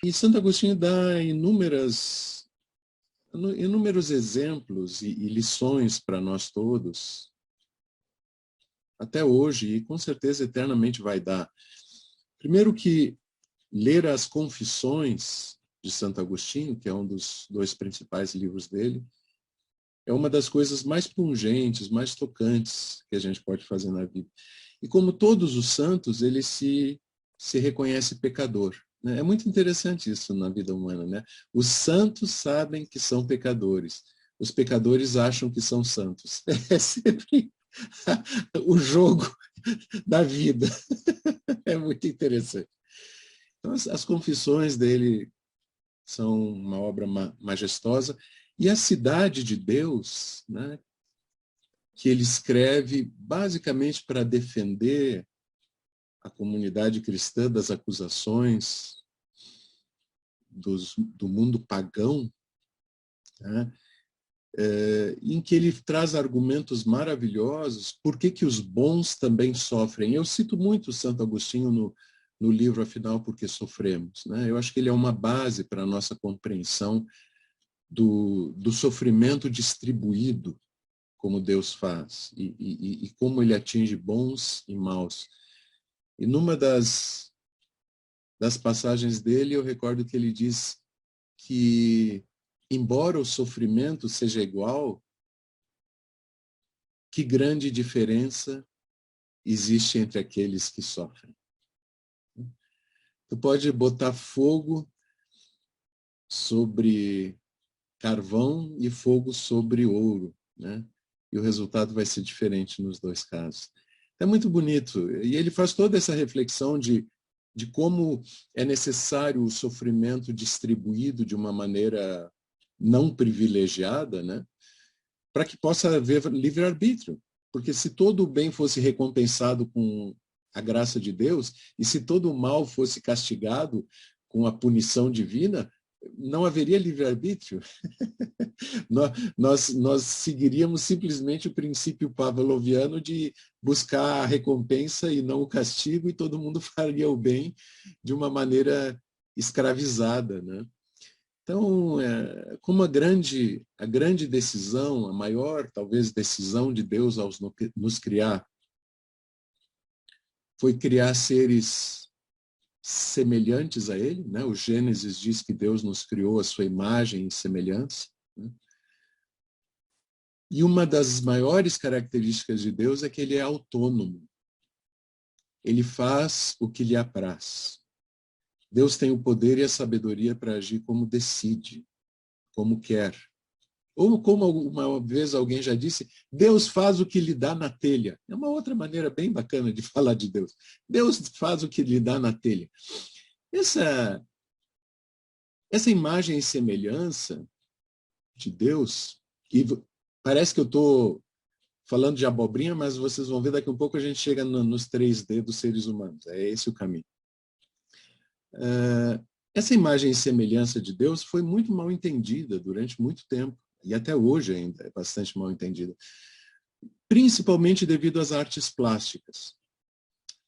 E Santo Agostinho dá inúmeros exemplos e lições para nós todos, até hoje, e com certeza eternamente vai dar. Primeiro que ler as Confissões de Santo Agostinho, que é um dos dois principais livros dele, é uma das coisas mais pungentes, mais tocantes que a gente pode fazer na vida. E como todos os santos, ele se reconhece pecador. Né? É muito interessante isso na vida humana. Né? Os santos sabem que são pecadores. Os pecadores acham que são santos. É sempre o jogo da vida. É muito interessante. Então, as confissões dele são uma obra majestosa. E a Cidade de Deus, né, que ele escreve basicamente para defender a comunidade cristã das acusações do mundo pagão, né, em que ele traz argumentos maravilhosos, por que os bons também sofrem. Eu cito muito Santo Agostinho no livro, afinal, Porque Sofremos. Né? Eu acho que ele é uma base para a nossa compreensão do sofrimento distribuído, como Deus faz, e como ele atinge bons e maus. E numa das passagens dele, eu recordo que ele diz que, embora o sofrimento seja igual, que grande diferença existe entre aqueles que sofrem. Tu pode botar fogo sobre carvão e fogo sobre ouro, né? E o resultado vai ser diferente nos dois casos. É muito bonito. E ele faz toda essa reflexão de como é necessário o sofrimento distribuído de uma maneira não privilegiada, né? Para que possa haver livre-arbítrio. Porque se todo o bem fosse recompensado com a graça de Deus, e se todo o mal fosse castigado com a punição divina, não haveria livre-arbítrio. nós seguiríamos simplesmente o princípio pavloviano de buscar a recompensa e não o castigo, e todo mundo faria o bem de uma maneira escravizada. Né? Então, como a grande decisão, a maior, talvez, decisão de Deus ao nos criar, foi criar seres semelhantes a Ele, né? O Gênesis diz que Deus nos criou a sua imagem e semelhança. Né? E uma das maiores características de Deus é que Ele é autônomo. Ele faz o que lhe apraz. Deus tem o poder e a sabedoria para agir como decide, como quer. Ou como uma vez alguém já disse, Deus faz o que lhe dá na telha. É uma outra maneira bem bacana de falar de Deus. Deus faz o que lhe dá na telha. Essa imagem e semelhança de Deus, e parece que eu estou falando de abobrinha, mas vocês vão ver daqui a um pouco a gente chega nos 3D dos seres humanos. É esse o caminho. Essa imagem e semelhança de Deus foi muito mal entendida durante muito tempo, e até hoje ainda é bastante mal entendida, principalmente devido às artes plásticas.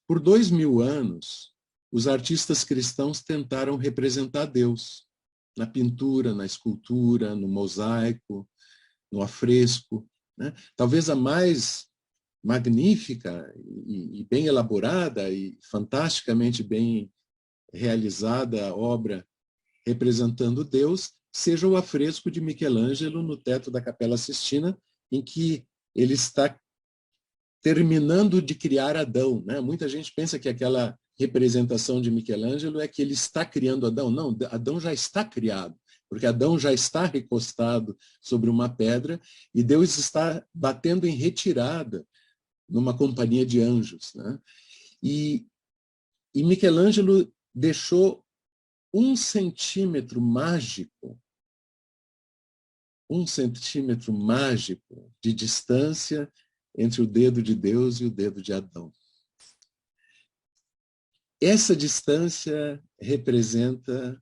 Por 2000 anos, os artistas cristãos tentaram representar Deus na pintura, na escultura, no mosaico, no afresco. Né? Talvez a mais magnífica e bem elaborada e fantasticamente bem realizada obra representando Deus seja o afresco de Michelangelo no teto da Capela Sistina, em que ele está terminando de criar Adão. Né? Muita gente pensa que aquela representação de Michelangelo é que ele está criando Adão. Não, Adão já está criado, porque Adão já está recostado sobre uma pedra e Deus está batendo em retirada numa companhia de anjos. Né? E Michelangelo deixou 1 centímetro mágico, 1 centímetro mágico de distância entre o dedo de Deus e o dedo de Adão. Essa distância representa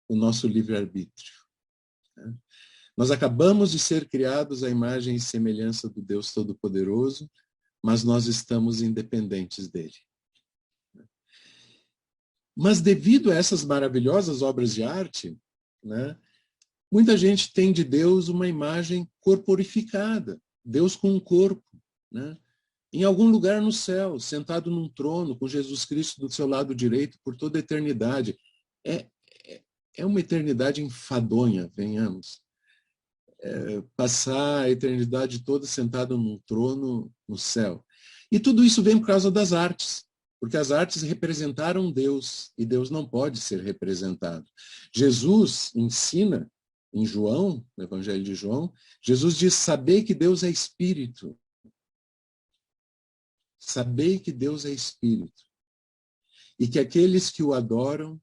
o nosso livre-arbítrio. Nós acabamos de ser criados à imagem e semelhança do Deus Todo-Poderoso, mas nós estamos independentes dele. Mas devido a essas maravilhosas obras de arte, né, muita gente tem de Deus uma imagem corporificada, Deus com um corpo, né? Em algum lugar no céu, sentado num trono, com Jesus Cristo do seu lado direito por toda a eternidade. É, é uma eternidade enfadonha, venhamos. Passar a eternidade toda sentado num trono no céu. E tudo isso vem por causa das artes, porque as artes representaram Deus, e Deus não pode ser representado. Jesus ensina, em João, no Evangelho de João, Jesus diz, sabei que Deus é Espírito. Sabei que Deus é Espírito. E que aqueles que o adoram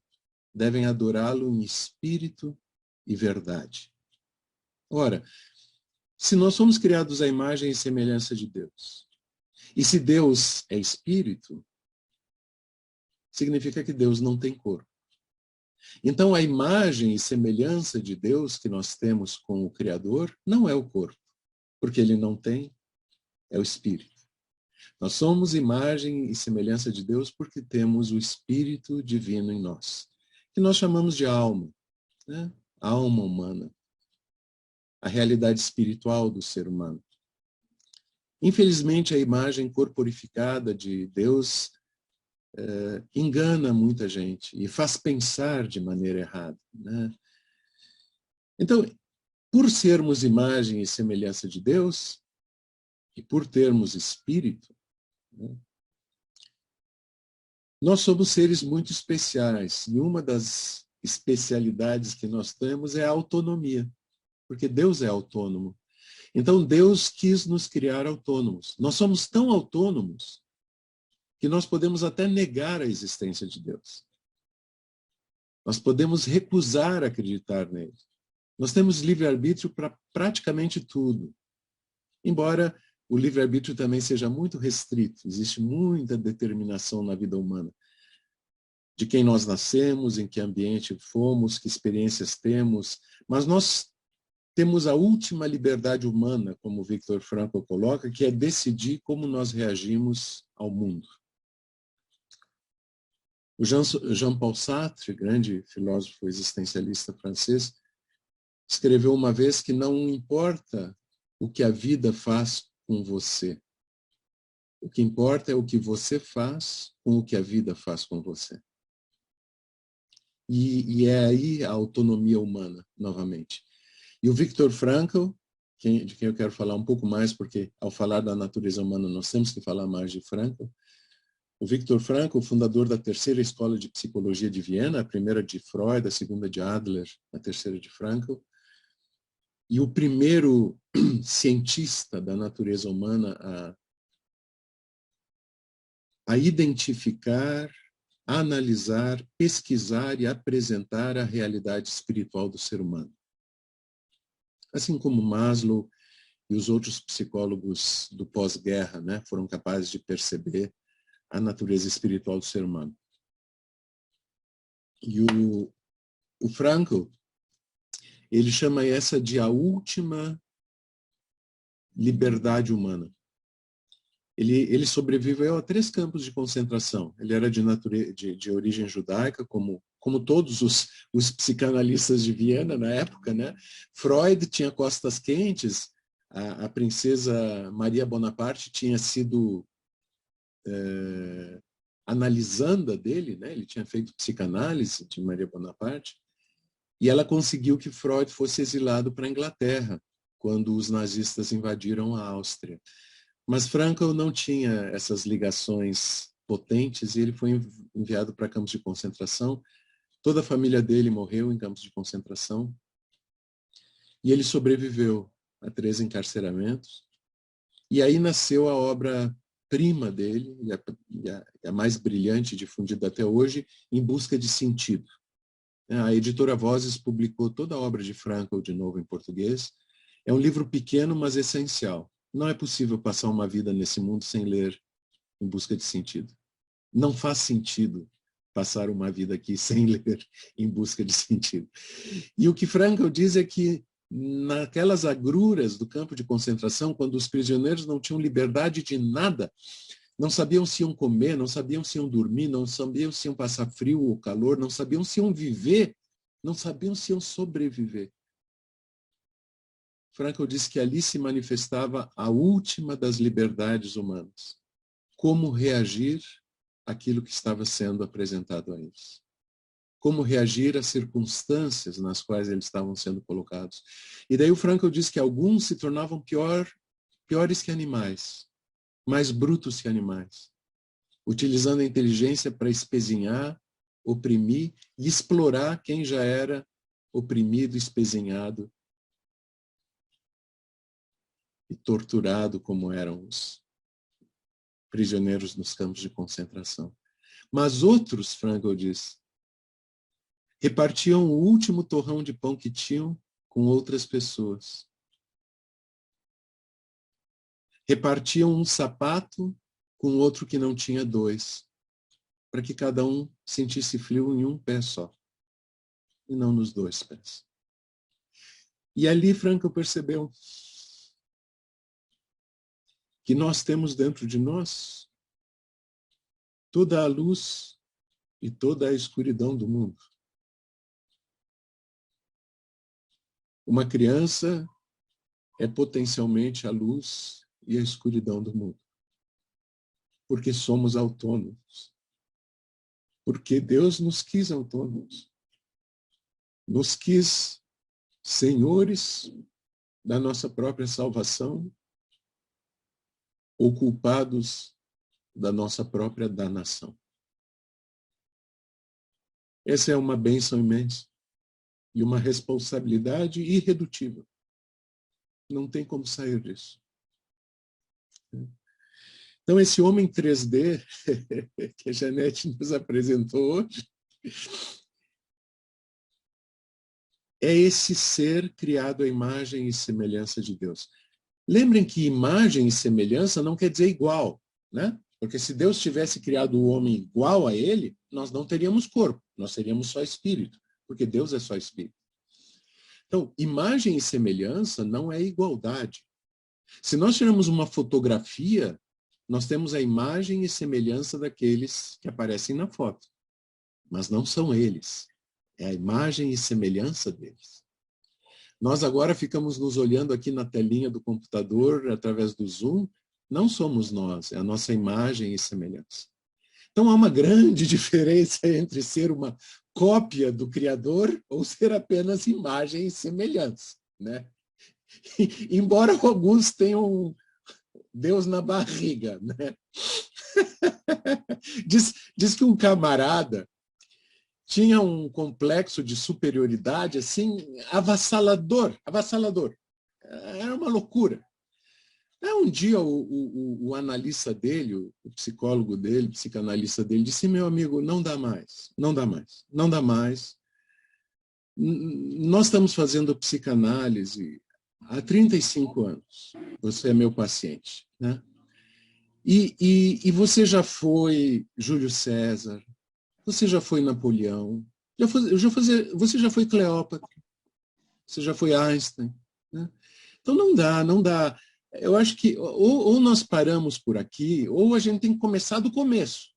devem adorá-lo em espírito e verdade. Ora, se nós somos criados à imagem e semelhança de Deus, e se Deus é Espírito, significa que Deus não tem corpo. Então, a imagem e semelhança de Deus que nós temos com o Criador não é o corpo, porque ele não tem, é o Espírito. Nós somos imagem e semelhança de Deus porque temos o Espírito Divino em nós, que nós chamamos de alma, né? A alma humana, a realidade espiritual do ser humano. Infelizmente, a imagem corporificada de Deus engana muita gente e faz pensar de maneira errada, né? Então, por sermos imagem e semelhança de Deus, e por termos espírito, né, nós somos seres muito especiais, e uma das especialidades que nós temos é a autonomia, porque Deus é autônomo. Então, Deus quis nos criar autônomos. Nós somos tão autônomos que nós podemos até negar a existência de Deus. Nós podemos recusar acreditar nele. Nós temos livre-arbítrio para praticamente tudo. Embora o livre-arbítrio também seja muito restrito, existe muita determinação na vida humana. De quem nós nascemos, em que ambiente fomos, que experiências temos, mas nós temos a última liberdade humana, como o Viktor Frankl coloca, que é decidir como nós reagimos ao mundo. O Jean-Paul Sartre, grande filósofo existencialista francês, escreveu uma vez que não importa o que a vida faz com você. O que importa é o que você faz com o que a vida faz com você. E é aí a autonomia humana, novamente. E o Viktor Frankl, de quem eu quero falar um pouco mais, porque ao falar da natureza humana nós temos que falar mais de Frankl. O Viktor Frankl, fundador da terceira escola de psicologia de Viena, a primeira de Freud, a segunda de Adler, a terceira de Frankl, e o primeiro cientista da natureza humana a identificar, a analisar, pesquisar e apresentar a realidade espiritual do ser humano. Assim como Maslow e os outros psicólogos do pós-guerra, né, foram capazes de perceber a natureza espiritual do ser humano. E o Frankl, ele chama essa de a última liberdade humana. Ele sobreviveu a 3 campos de concentração. Ele era de origem judaica, como todos os psicanalistas de Viena na época, né? Freud tinha costas quentes, a princesa Maria Bonaparte tinha sido analisanda dele, né? Ele tinha feito psicanálise de Maria Bonaparte, e ela conseguiu que Freud fosse exilado para a Inglaterra, quando os nazistas invadiram a Áustria. Mas Frankl não tinha essas ligações potentes e ele foi enviado para campos de concentração. Toda a família dele morreu em campos de concentração. E ele sobreviveu a 3 encarceramentos. E aí nasceu a obra-prima dele, e a mais brilhante, difundida até hoje, Em Busca de Sentido. A editora Vozes publicou toda a obra de Frankl de novo em português. É um livro pequeno, mas essencial. Não é possível passar uma vida nesse mundo sem ler Em Busca de Sentido. Não faz sentido passar uma vida aqui sem ler Em Busca de Sentido. E o que Frankl diz é que naquelas agruras do campo de concentração, quando os prisioneiros não tinham liberdade de nada, Não sabiam se iam comer, não sabiam se iam dormir, não sabiam se iam passar frio ou calor, não sabiam se iam viver, não sabiam se iam sobreviver. Frankl disse que ali se manifestava a última das liberdades humanas. Como reagir àquilo que estava sendo apresentado a eles. Como reagir às circunstâncias nas quais eles estavam sendo colocados. E daí o Frankl diz que alguns se tornavam piores que animais, mais brutos que animais, utilizando a inteligência para espezinhar, oprimir e explorar quem já era oprimido, espezinhado e torturado como eram os prisioneiros nos campos de concentração. Mas outros, Frankl diz, repartiam o último torrão de pão que tinham com outras pessoas. Repartiam um sapato com outro que não tinha dois, para que cada um sentisse frio em um pé só, e não nos dois pés. E ali Frankl percebeu que nós temos dentro de nós toda a luz e toda a escuridão do mundo. Uma criança é potencialmente a luz e a escuridão do mundo. Porque somos autônomos. Porque Deus nos quis autônomos. Nos quis senhores da nossa própria salvação ou culpados da nossa própria danação. Essa é uma bênção imensa e uma responsabilidade irredutível. Não tem como sair disso. Então, esse homem 3D que a Janete nos apresentou hoje é esse ser criado à imagem e semelhança de Deus. Lembrem que imagem e semelhança não quer dizer igual, né? Porque se Deus tivesse criado o homem igual a ele, nós não teríamos corpo, nós seríamos só espírito, porque Deus é só espírito. Então, imagem e semelhança não é igualdade. Se nós tiramos uma fotografia, nós temos a imagem e semelhança daqueles que aparecem na foto, mas não são eles. É a imagem e semelhança deles. Nós agora ficamos nos olhando aqui na telinha do computador, através do Zoom, não somos nós, é a nossa imagem e semelhança. Então há uma grande diferença entre ser uma cópia do Criador ou ser apenas imagem e semelhança, né? Embora alguns tenham Deus na barriga, né? Diz que um camarada tinha um complexo de superioridade assim avassalador. Era uma loucura. Um dia o analista dele, o psicólogo dele, o psicanalista dele, disse: meu amigo, não dá mais. Nós estamos fazendo psicanálise há 35 anos. Você é meu paciente, né? E você já foi Júlio César, você já foi Napoleão, você já foi Cleópatra, você já foi Einstein, né? Então não dá. Eu acho que ou nós paramos por aqui, ou a gente tem que começar do começo.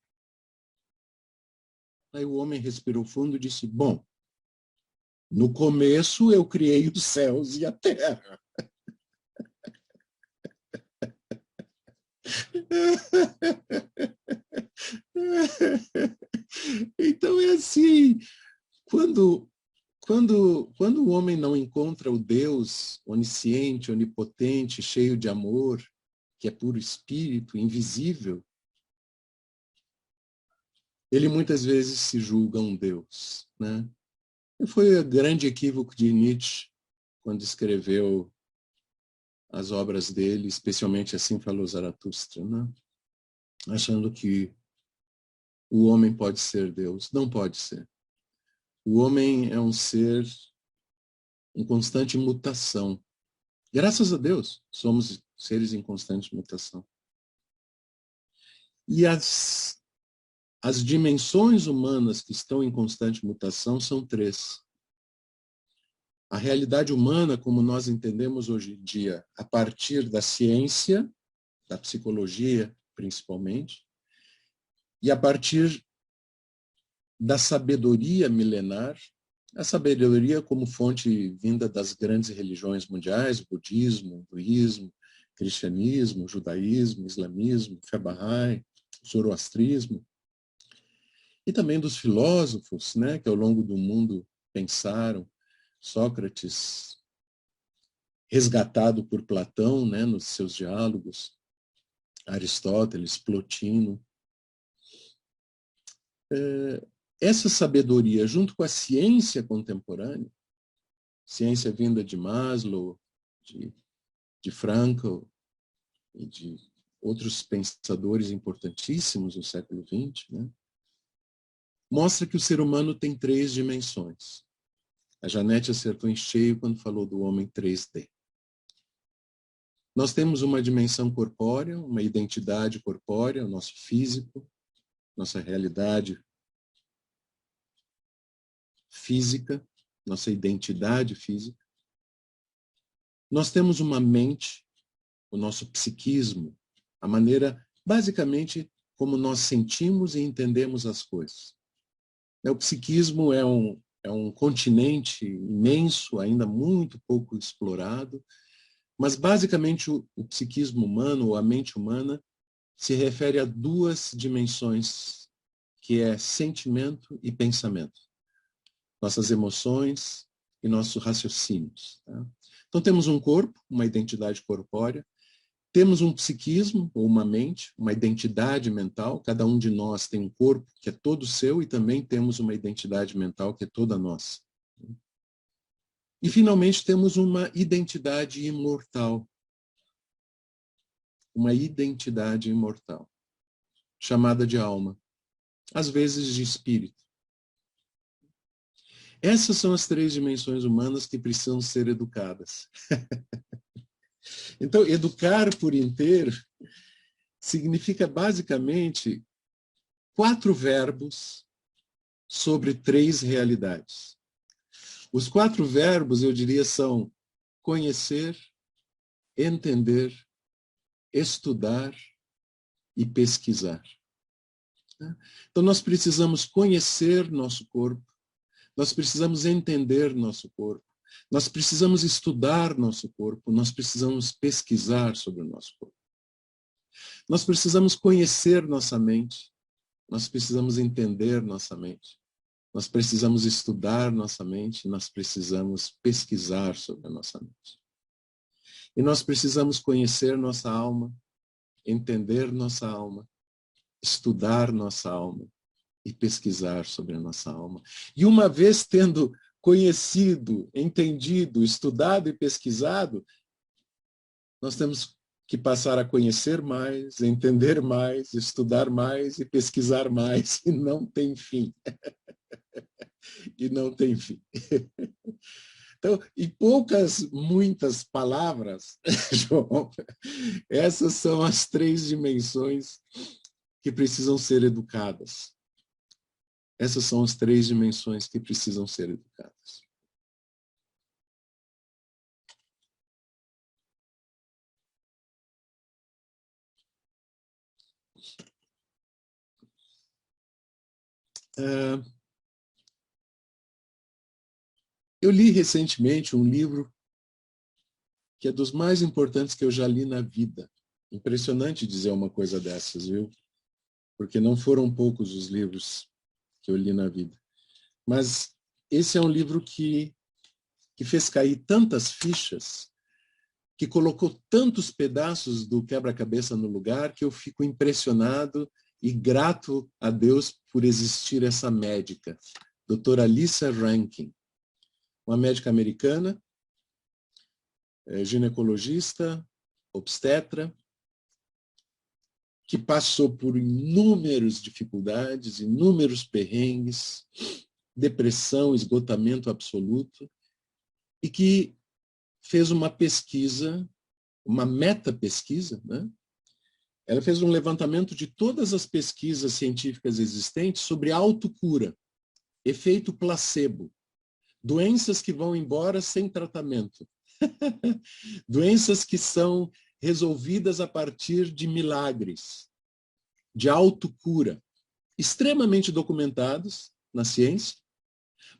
Aí o homem respirou fundo e disse: bom, no começo eu criei os céus e a terra. Então é assim, quando o homem não encontra o Deus onisciente, onipotente, cheio de amor, que é puro espírito, invisível, ele muitas vezes se julga um Deus, né? E foi o grande equívoco de Nietzsche quando escreveu as obras dele, especialmente Assim Falou Zaratustra, né? Achando que o homem pode ser Deus. Não pode ser. O homem é um ser em constante mutação. Graças a Deus, somos seres em constante mutação. E as dimensões humanas que estão em constante mutação são 3. A realidade humana, como nós entendemos hoje em dia, a partir da ciência, da psicologia principalmente, e a partir da sabedoria milenar, a sabedoria como fonte vinda das grandes religiões mundiais, budismo, hinduísmo, cristianismo, judaísmo, islamismo, fé bahá'í, zoroastrismo, e também dos filósofos, né, que ao longo do mundo pensaram, Sócrates, resgatado por Platão, né, nos seus diálogos, Aristóteles, Plotino. Essa sabedoria, junto com a ciência contemporânea, ciência vinda de Maslow, de Frankl e de outros pensadores importantíssimos no século XX, né, mostra que o ser humano tem 3 dimensões. A Janete acertou em cheio quando falou do homem 3D. Nós temos uma dimensão corpórea, uma identidade corpórea, o nosso físico, nossa realidade física, nossa identidade física. Nós temos uma mente, o nosso psiquismo, a maneira, basicamente, como nós sentimos e entendemos as coisas. O psiquismo é um continente imenso, ainda muito pouco explorado, mas basicamente o psiquismo humano, ou a mente humana, se refere a 2 dimensões, que é sentimento e pensamento. Nossas emoções e nossos raciocínios. Tá? Então temos um corpo, uma identidade corpórea, temos um psiquismo, ou uma mente, uma identidade mental, cada um de nós tem um corpo que é todo seu e também temos uma identidade mental que é toda nossa. E finalmente temos uma identidade imortal. Uma identidade imortal, chamada de alma, às vezes de espírito. Essas são as 3 dimensões humanas que precisam ser educadas. Então, educar por inteiro significa basicamente 4 verbos sobre 3 realidades. Os 4 verbos, eu diria, são conhecer, entender, estudar e pesquisar. Então, nós precisamos conhecer nosso corpo, nós precisamos entender nosso corpo, nós precisamos estudar nosso corpo, nós precisamos pesquisar sobre o nosso corpo. Nós precisamos conhecer nossa mente, nós precisamos entender nossa mente, nós precisamos estudar nossa mente, nós precisamos pesquisar sobre a nossa mente. E nós precisamos conhecer nossa alma, entender nossa alma, estudar nossa alma e pesquisar sobre a nossa alma. E uma vez tendo conhecido, entendido, estudado e pesquisado, nós temos que passar a conhecer mais, entender mais, estudar mais e pesquisar mais, e não tem fim. E não tem fim. Então, em muitas palavras, João, essas são as 3 dimensões que precisam ser educadas. Essas são as 3 dimensões que precisam ser educadas. Eu li recentemente um livro que é dos mais importantes que eu já li na vida. Impressionante dizer uma coisa dessas, viu? Porque não foram poucos os livros que eu li na vida. Mas esse é um livro que fez cair tantas fichas, que colocou tantos pedaços do quebra-cabeça no lugar, que eu fico impressionado e grato a Deus por existir essa médica, doutora Lisa Rankin, uma médica americana, ginecologista, obstetra, que passou por inúmeras dificuldades, inúmeros perrengues, depressão, esgotamento absoluto, e que fez uma pesquisa, uma meta-pesquisa, né? Ela fez um levantamento de todas as pesquisas científicas existentes sobre autocura, efeito placebo, doenças que vão embora sem tratamento, doenças que são resolvidas a partir de milagres. de autocura, extremamente documentados na ciência,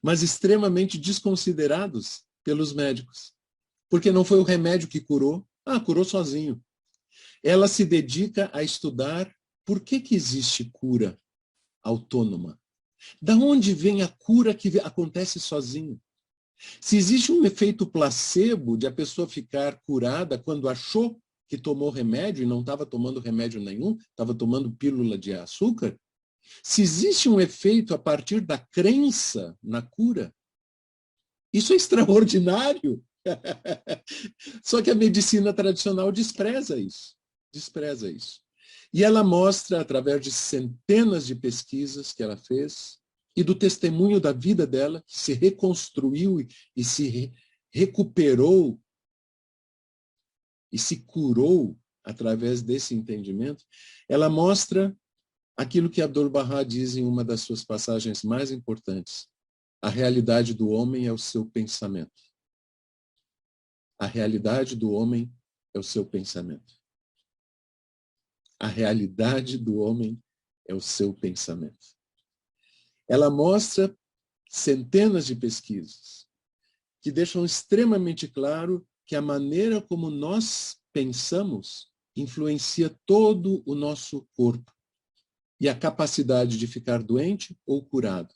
mas extremamente desconsiderados pelos médicos. Porque não foi o remédio que curou, curou sozinho. Ela se dedica a estudar por que existe cura autônoma. Da onde vem a cura que acontece sozinho? Se existe um efeito placebo de a pessoa ficar curada quando achou que tomou remédio e não estava tomando remédio nenhum, estava tomando pílula de açúcar, se existe um efeito a partir da crença na cura, isso é extraordinário. Só que a medicina tradicional despreza isso. Despreza isso. E ela mostra, através de centenas de pesquisas que ela fez, e do testemunho da vida dela, que se reconstruiu e se recuperou e se curou através desse entendimento, ela mostra aquilo que Abdu'l-Bahá diz em uma das suas passagens mais importantes. A realidade do homem é o seu pensamento. A realidade do homem é o seu pensamento. A realidade do homem é o seu pensamento. Ela mostra centenas de pesquisas que deixam extremamente claro que a maneira como nós pensamos influencia todo o nosso corpo e a capacidade de ficar doente ou curado.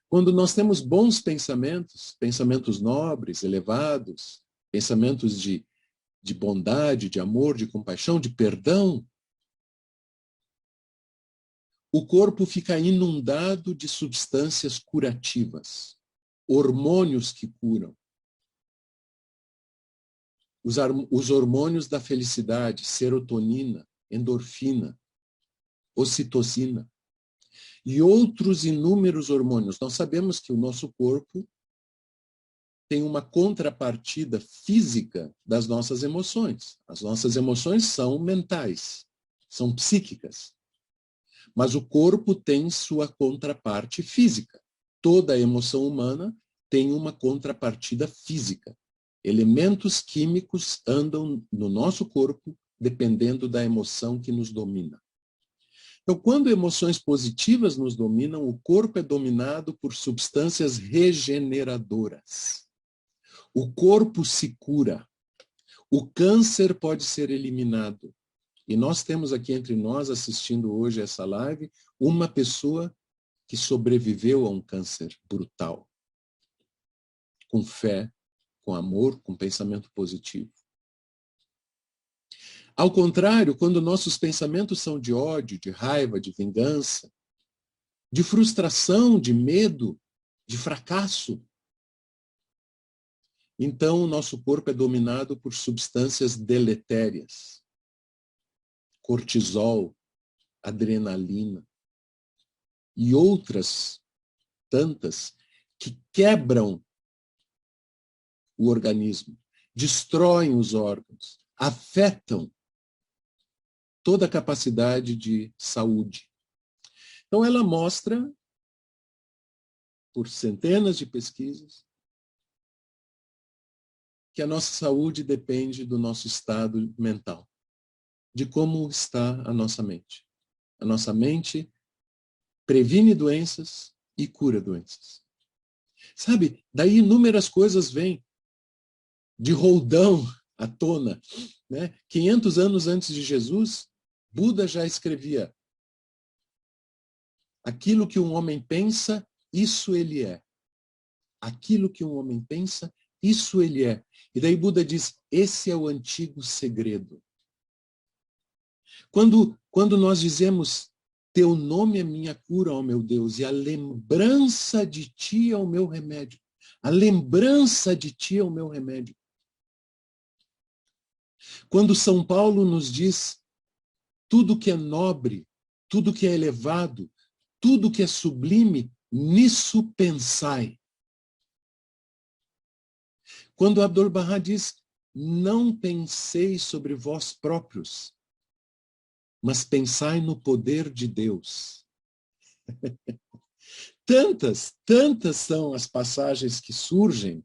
Quando nós temos bons pensamentos, pensamentos nobres, elevados, pensamentos de bondade, de amor, de compaixão, de perdão, o corpo fica inundado de substâncias curativas, hormônios que curam. Os hormônios da felicidade, serotonina, endorfina, ocitocina e outros inúmeros hormônios. Nós sabemos que o nosso corpo tem uma contrapartida física das nossas emoções. As nossas emoções são mentais, são psíquicas. Mas o corpo tem sua contraparte física. Toda emoção humana tem uma contrapartida física. Elementos químicos andam no nosso corpo dependendo da emoção que nos domina. Então, quando emoções positivas nos dominam, o corpo é dominado por substâncias regeneradoras. O corpo se cura. O câncer pode ser eliminado. E nós temos aqui entre nós, assistindo hoje essa live, uma pessoa que sobreviveu a um câncer brutal. Com fé, com amor, com pensamento positivo. Ao contrário, quando nossos pensamentos são de ódio, de raiva, de vingança, de frustração, de medo, de fracasso, então o nosso corpo é dominado por substâncias deletérias. Cortisol, adrenalina e outras tantas que quebram o organismo, destroem os órgãos, afetam toda a capacidade de saúde. Então ela mostra, por centenas de pesquisas, que a nossa saúde depende do nosso estado mental, de como está a nossa mente. A nossa mente previne doenças e cura doenças. Sabe, daí inúmeras coisas vêm de roldão à tona. Né? 500 anos antes de Jesus, Buda já escrevia: aquilo que um homem pensa, isso ele é. Aquilo que um homem pensa, isso ele é. E daí Buda diz, esse é o antigo segredo. Quando nós dizemos, teu nome é minha cura, ó meu Deus, e a lembrança de ti é o meu remédio. A lembrança de ti é o meu remédio. Quando São Paulo nos diz, tudo que é nobre, tudo que é elevado, tudo que é sublime, nisso pensai. Quando Abdu'l-Bahá diz, não penseis sobre vós próprios, mas pensai no poder de Deus. Tantas são as passagens que surgem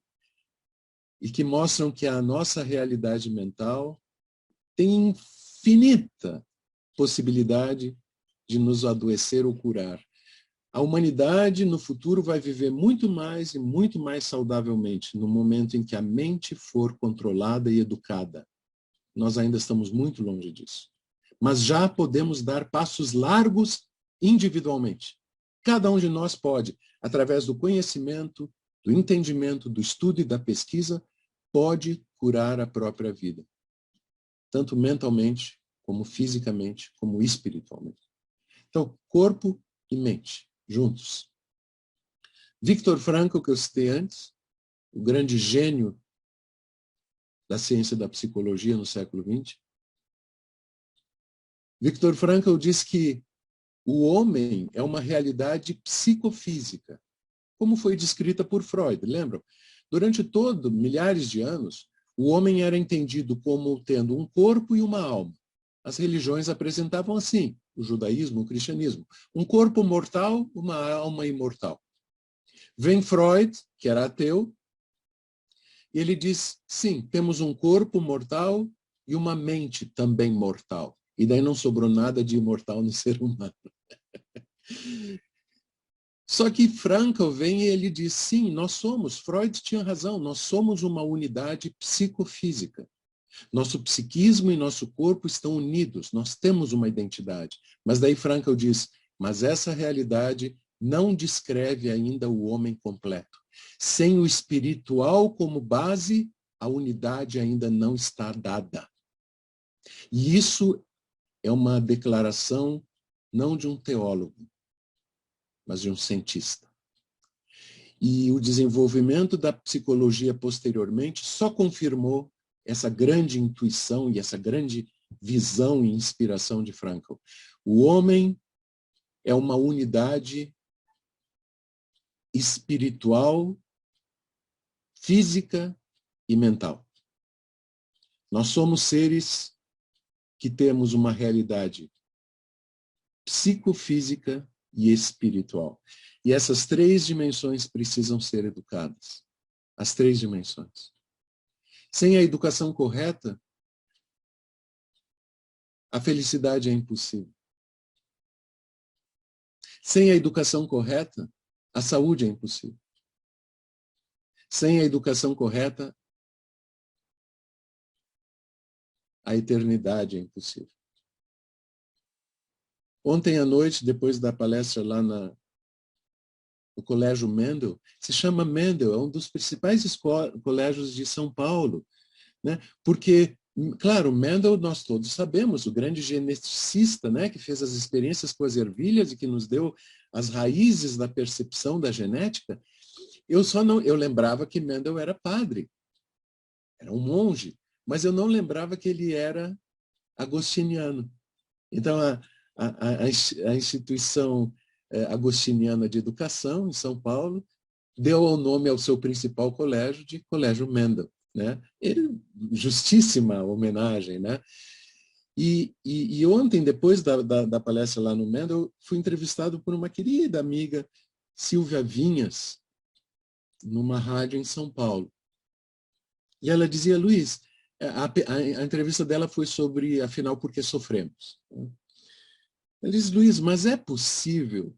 e que mostram que a nossa realidade mental tem infinita possibilidade de nos adoecer ou curar. A humanidade, no futuro, vai viver muito mais e muito mais saudavelmente, no momento em que a mente for controlada e educada. Nós ainda estamos muito longe disso. Mas já podemos dar passos largos individualmente. Cada um de nós pode, através do conhecimento, do entendimento, do estudo e da pesquisa, pode curar a própria vida. Tanto mentalmente, como fisicamente, como espiritualmente. Então, corpo e mente, juntos. Viktor Frankl, que eu citei antes, o grande gênio da ciência da psicologia no século XX, Viktor Frankl diz que o homem é uma realidade psicofísica, como foi descrita por Freud, lembram? Durante milhares de anos, o homem era entendido como tendo um corpo e uma alma. As religiões apresentavam assim, o judaísmo, o cristianismo. Um corpo mortal, uma alma imortal. Vem Freud, que era ateu, e ele diz, sim, temos um corpo mortal e uma mente também mortal. E daí não sobrou nada de imortal no ser humano. Só que Frankl vem e ele diz, sim, nós somos, Freud tinha razão, nós somos uma unidade psicofísica. Nosso psiquismo e nosso corpo estão unidos, nós temos uma identidade. Mas daí Frankl diz, mas essa realidade não descreve ainda o homem completo. Sem o espiritual como base, a unidade ainda não está dada. E isso é uma declaração não de um teólogo, mas de um cientista. E o desenvolvimento da psicologia posteriormente só confirmou essa grande intuição e essa grande visão e inspiração de Frankl. O homem é uma unidade espiritual, física e mental. Nós somos seres que temos uma realidade psicofísica e espiritual. E essas três dimensões precisam ser educadas. As três dimensões. Sem a educação correta, a felicidade é impossível. Sem a educação correta, a saúde é impossível. Sem a educação correta, a eternidade é impossível. Ontem à noite, depois da palestra lá no Colégio Mendel, se chama Mendel, é um dos principais colégios de São Paulo, né? Porque, claro, Mendel, nós todos sabemos, o grande geneticista, né, que fez as experiências com as ervilhas e que nos deu as raízes da percepção da genética. Eu lembrava que Mendel era padre, era um monge, mas eu não lembrava que ele era agostiniano. Então, a instituição agostiniana de educação, em São Paulo, deu o nome ao seu principal colégio de Colégio Mendel. Né? Justíssima homenagem. Né? E ontem, depois da palestra lá no Mendel, fui entrevistado por uma querida amiga, Silvia Vinhas, numa rádio em São Paulo. E ela dizia, Luiz, a entrevista dela foi sobre, afinal, por que sofremos. Ela diz, Luiz, mas é possível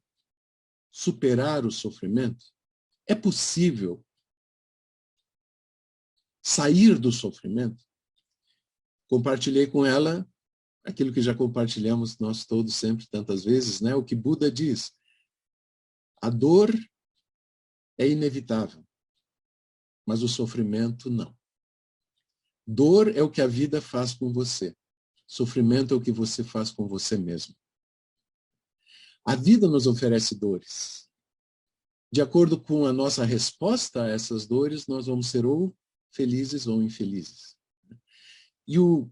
superar o sofrimento? É possível sair do sofrimento? Compartilhei com ela aquilo que já compartilhamos nós todos sempre, tantas vezes, né? O que Buda diz, a dor é inevitável, mas o sofrimento não. Dor é o que a vida faz com você. Sofrimento é o que você faz com você mesmo. A vida nos oferece dores. De acordo com a nossa resposta a essas dores, nós vamos ser ou felizes ou infelizes. E o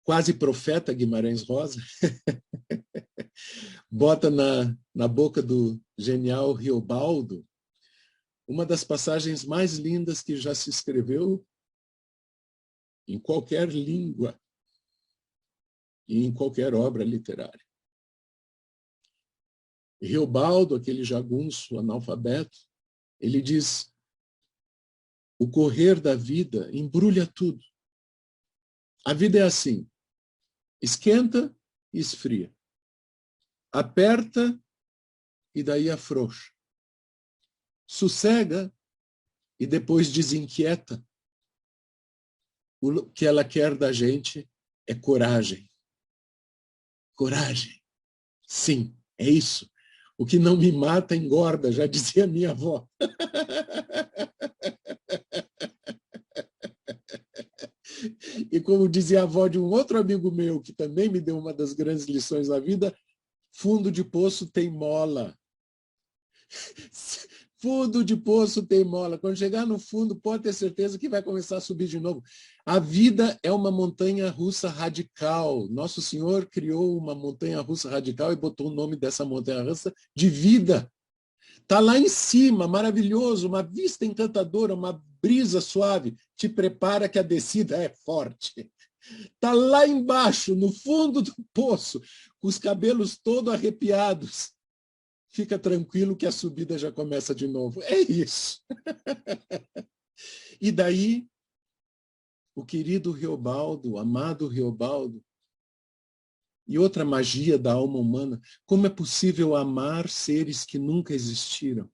quase profeta Guimarães Rosa bota na boca do genial Riobaldo uma das passagens mais lindas que já se escreveu em qualquer língua e em qualquer obra literária. Riobaldo, aquele jagunço analfabeto, ele diz, o correr da vida embrulha tudo. A vida é assim, Esquenta e esfria. Aperta e daí afrouxa. Sossega e depois desinquieta. O que ela quer da gente é coragem. Coragem. Sim, é isso. O que não me mata engorda, já dizia minha avó. E como dizia a avó de um outro amigo meu, que também me deu uma das grandes lições da vida, fundo de poço tem mola. Fundo de poço tem mola. Quando chegar no fundo, pode ter certeza que vai começar a subir de novo. A vida é uma montanha-russa radical. Nosso Senhor criou uma montanha-russa radical e botou o nome dessa montanha-russa de vida. Está lá em cima, maravilhoso, uma vista encantadora, uma brisa suave. Te prepara que a descida é forte. Está lá embaixo, no fundo do poço, com os cabelos todos arrepiados. Fica tranquilo que a subida já começa de novo. É isso. E daí, o querido Riobaldo, o amado Riobaldo, e outra magia da alma humana, como é possível amar seres que nunca existiram?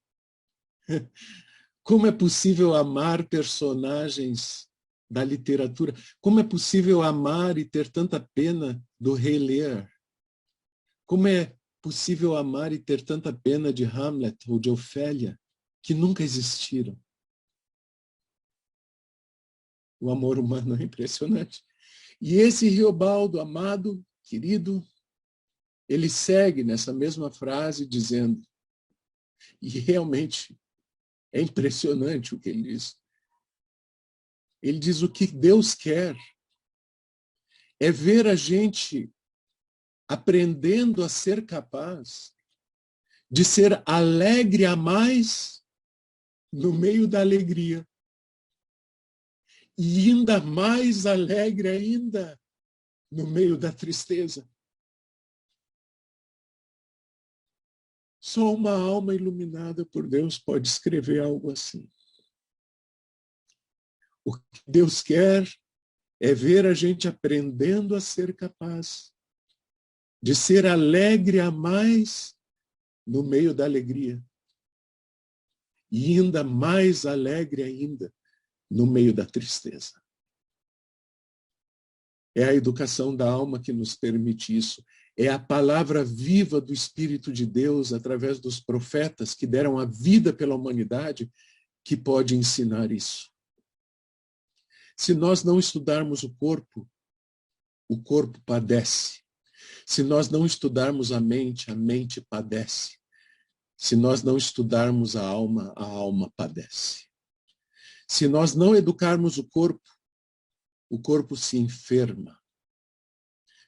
Como é possível amar personagens da literatura? Como é possível amar e ter tanta pena do Rei Lear? Como é possível amar e ter tanta pena de Hamlet ou de Ofélia, que nunca existiram? O amor humano é impressionante. E esse Riobaldo, amado, querido, ele segue nessa mesma frase dizendo, e realmente é impressionante o que ele diz. Ele diz: o que Deus quer é ver a gente aprendendo a ser capaz de ser alegre a mais no meio da alegria. E ainda mais alegre ainda no meio da tristeza. Só uma alma iluminada por Deus pode escrever algo assim. O que Deus quer é ver a gente aprendendo a ser capaz de ser alegre a mais no meio da alegria. E ainda mais alegre ainda no meio da tristeza. É a educação da alma que nos permite isso. É a palavra viva do Espírito de Deus, através dos profetas que deram a vida pela humanidade, que pode ensinar isso. Se nós não estudarmos o corpo padece. Se nós não estudarmos a mente padece. Se nós não estudarmos a alma padece. Se nós não educarmos o corpo se enferma.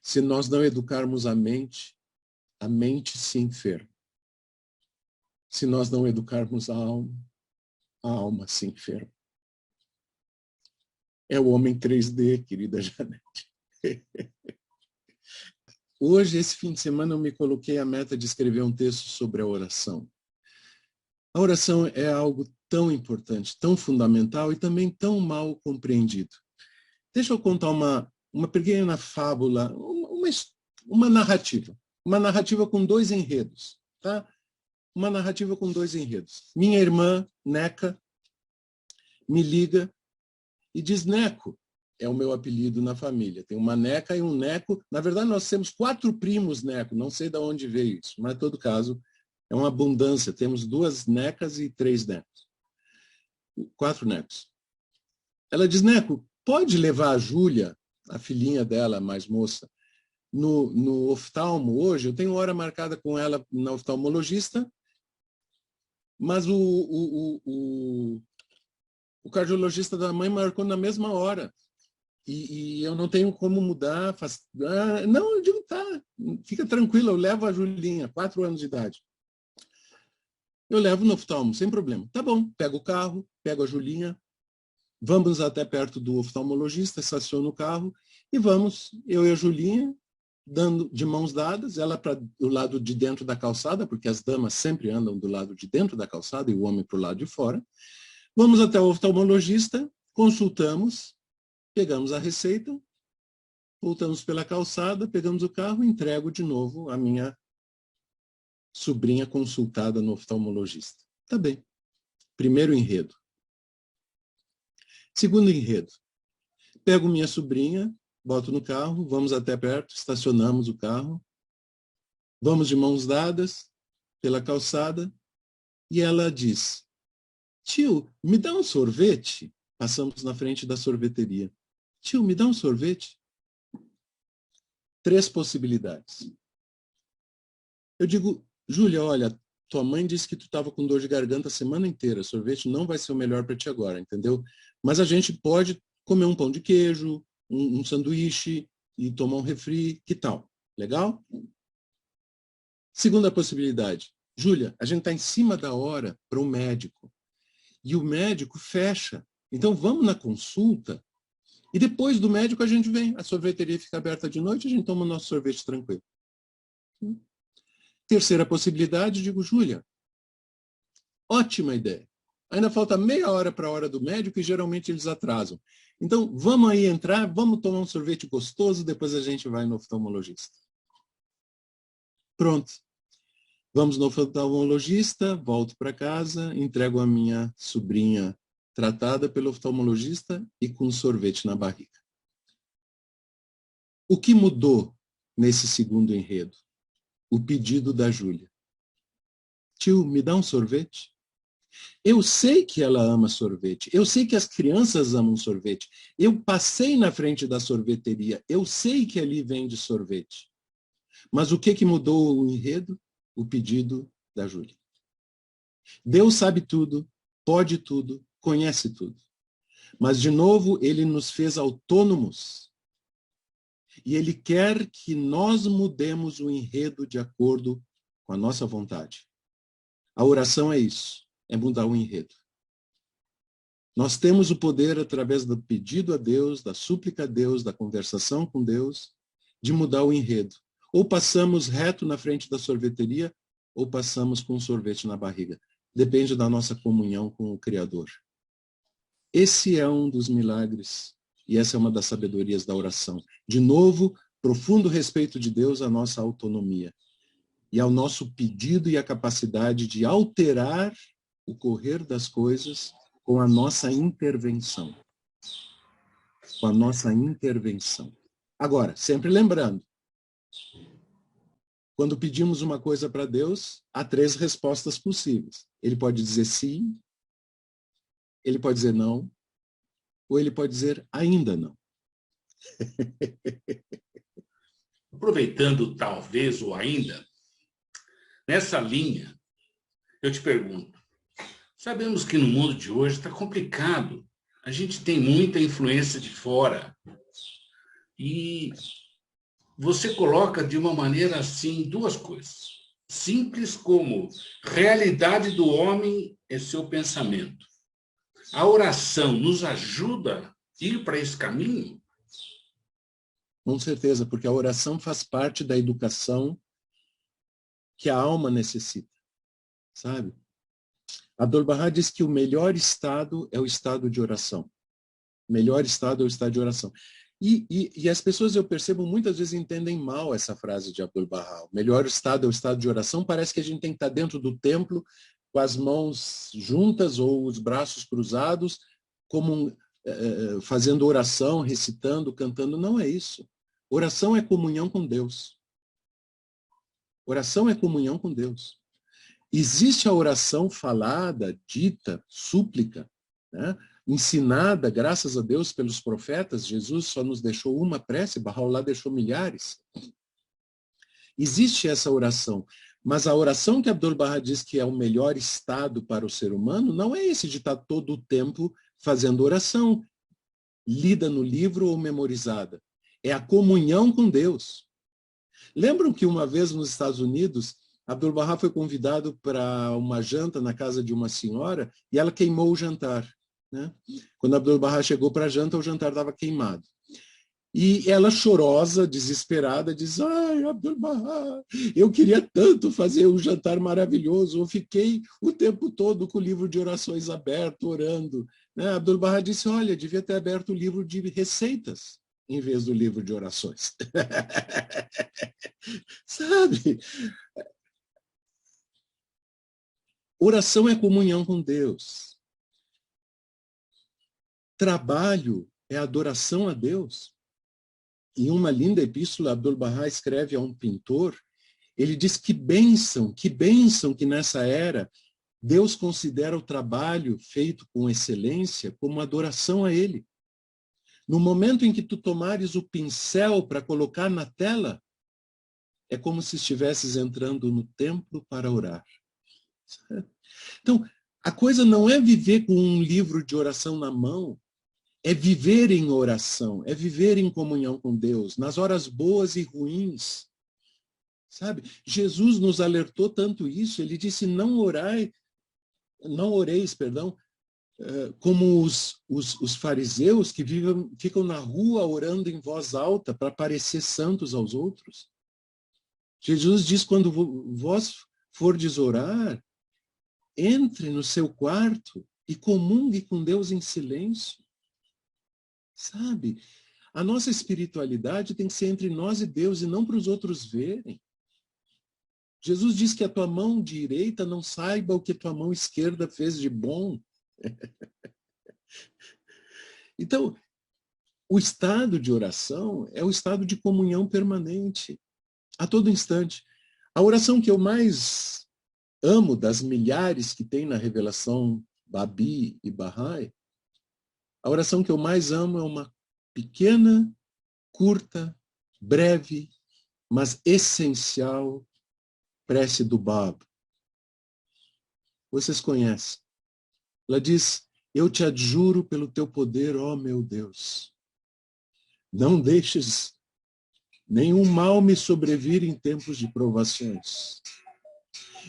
Se nós não educarmos a mente se enferma. Se nós não educarmos a alma se enferma. É o homem 3D, querida Janete. Hoje, esse fim de semana, eu me coloquei a meta de escrever um texto sobre a oração. A oração é algo tão importante, tão fundamental e também tão mal compreendido. Deixa eu contar uma pequena fábula, uma narrativa com 2 enredos, tá? Uma narrativa com 2 enredos. Minha irmã, Neca, me liga e diz: Neco, é o meu apelido na família. Tem uma Neca e um Neco. Na verdade, nós temos 4 primos Neco, não sei de onde veio isso, mas, em todo caso, é uma abundância. Temos 2 Necas e 3 Necos. 4 Necos. Ela diz: Neco, pode levar a Júlia, a filhinha dela, mais moça, no oftalmo hoje? Eu tenho hora marcada com ela na oftalmologista, mas o cardiologista da mãe marcou na mesma hora. E eu não tenho como mudar. Não, eu digo, tá, fica tranquila, eu levo a Julinha, 4 anos de idade. Eu levo no oftalmo, sem problema. Tá bom, pego o carro, pego a Julinha, vamos até perto do oftalmologista, estaciono o carro e vamos, eu e a Julinha, dando de mãos dadas, ela para o lado de dentro da calçada, porque as damas sempre andam do lado de dentro da calçada e o homem para o lado de fora. Vamos até o oftalmologista, consultamos, pegamos a receita voltamos pela calçada, pegamos o carro e entrego de novo a minha sobrinha consultada no oftalmologista. Tá bem. Primeiro enredo. Segundo enredo. Pego minha sobrinha, boto no carro, vamos até perto, estacionamos o carro, vamos de mãos dadas pela calçada e ela diz: tio, me dá um sorvete? Passamos na frente da sorveteria. Tio, me dá um sorvete? 3 possibilidades. Eu digo: Júlia, olha, tua mãe disse que tu estava com dor de garganta a semana inteira. Sorvete não vai ser o melhor para ti agora, entendeu? Mas a gente pode comer um pão de queijo, um sanduíche e tomar um refri. Que tal? Legal? Segunda possibilidade. Júlia, a gente está em cima da hora para um médico. E o médico fecha. Então vamos na consulta e depois do médico a gente vem. A sorveteria fica aberta de noite, a gente toma o nosso sorvete tranquilo. Terceira possibilidade, digo: Júlia, ótima ideia. Ainda falta meia hora para a hora do médico e geralmente eles atrasam. Então, vamos aí entrar, vamos tomar um sorvete gostoso, depois a gente vai no oftalmologista. Pronto. Vamos no oftalmologista, volto para casa, entrego a minha sobrinha tratada pelo oftalmologista e com sorvete na barriga. O que mudou nesse segundo enredo? O pedido da Júlia. Tio, me dá um sorvete? Eu sei que ela ama sorvete. Eu sei que as crianças amam sorvete. Eu passei na frente da sorveteria. Eu sei que ali vende sorvete. Mas o que mudou o enredo? O pedido da Júlia. Deus sabe tudo, pode tudo, conhece tudo. Mas, de novo, ele nos fez autônomos. E ele quer que nós mudemos o enredo de acordo com a nossa vontade. A oração é isso, é mudar o enredo. Nós temos o poder, através do pedido a Deus, da súplica a Deus, da conversação com Deus, de mudar o enredo. Ou passamos reto na frente da sorveteria, ou passamos com um sorvete na barriga. Depende da nossa comunhão com o Criador. Esse é um dos milagres, e essa é uma das sabedorias da oração. De novo, profundo respeito de Deus à nossa autonomia, e ao nosso pedido e a capacidade de alterar o correr das coisas com a nossa intervenção. Com a nossa intervenção. Agora, sempre lembrando, quando pedimos uma coisa para Deus, há 3 respostas possíveis. Ele pode dizer sim, ele pode dizer não, ou ele pode dizer ainda não. Aproveitando talvez ou ainda, nessa linha, eu te pergunto, sabemos que no mundo de hoje está complicado, a gente tem muita influência de fora e você coloca de uma maneira assim 2 coisas, simples como realidade do homem é seu pensamento. A oração nos ajuda a ir para esse caminho? Com certeza, porque a oração faz parte da educação que a alma necessita, sabe? Abdu'l-Bahá diz que o melhor estado é o estado de oração. O melhor estado é o estado de oração. E as pessoas, eu percebo, muitas vezes entendem mal essa frase de Abdu'l-Bahá. O melhor estado é o estado de oração. Parece que a gente tem que estar dentro do templo, com as mãos juntas ou os braços cruzados, como fazendo oração, recitando, cantando. Não é isso. Oração é comunhão com Deus. Oração é comunhão com Deus. Existe a oração falada, dita, súplica, né? Ensinada, graças a Deus, pelos profetas. Jesus só nos deixou uma prece, Bahá'u'lláh deixou milhares. Existe essa oração, mas a oração que Abdu'l-Bahá diz que é o melhor estado para o ser humano não é esse de estar todo o tempo fazendo oração, lida no livro ou memorizada. É a comunhão com Deus. Lembram que uma vez nos Estados Unidos, Abdu'l-Bahá foi convidado para uma janta na casa de uma senhora e ela queimou o jantar, né? Quando Abdu'l-Bahá chegou para a janta, o jantar estava queimado. E ela, chorosa, desesperada, diz: ai, Abdu'l-Bahá, eu queria tanto fazer um jantar maravilhoso, eu fiquei o tempo todo com o livro de orações aberto, orando. Né? Abdu'l-Bahá disse: olha, devia ter aberto o livro de receitas. em vez do livro de orações. Sabe? Oração é comunhão com Deus. Trabalho é adoração a Deus. Em uma linda epístola, Abdu'l-Bahá escreve a um pintor, ele diz que bênção que nessa era Deus considera o trabalho feito com excelência como adoração a Ele. No momento em que tu tomares o pincel para colocar na tela, é como se estivesses entrando no templo para orar. Então, a coisa não é viver com um livro de oração na mão, é viver em oração, é viver em comunhão com Deus, nas horas boas e ruins. Sabe? Jesus nos alertou tanto isso, ele disse, não oreis, como os fariseus que ficam na rua orando em voz alta para parecer santos aos outros. Jesus diz, quando vós fordes orar, entre no seu quarto e comungue com Deus em silêncio. Sabe? A nossa espiritualidade tem que ser entre nós e Deus e não para os outros verem. Jesus diz que a tua mão direita não saiba o que tua mão esquerda fez de bom. Então, o estado de oração é o estado de comunhão permanente, a todo instante. A oração que eu mais amo das milhares que tem na revelação Babi e Bahá'í, a oração que eu mais amo é uma pequena, curta, breve, mas essencial prece do Bab. Vocês conhecem. Ela diz, eu te adjuro pelo teu poder, ó meu Deus. Não deixes nenhum mal me sobrevir em tempos de provações.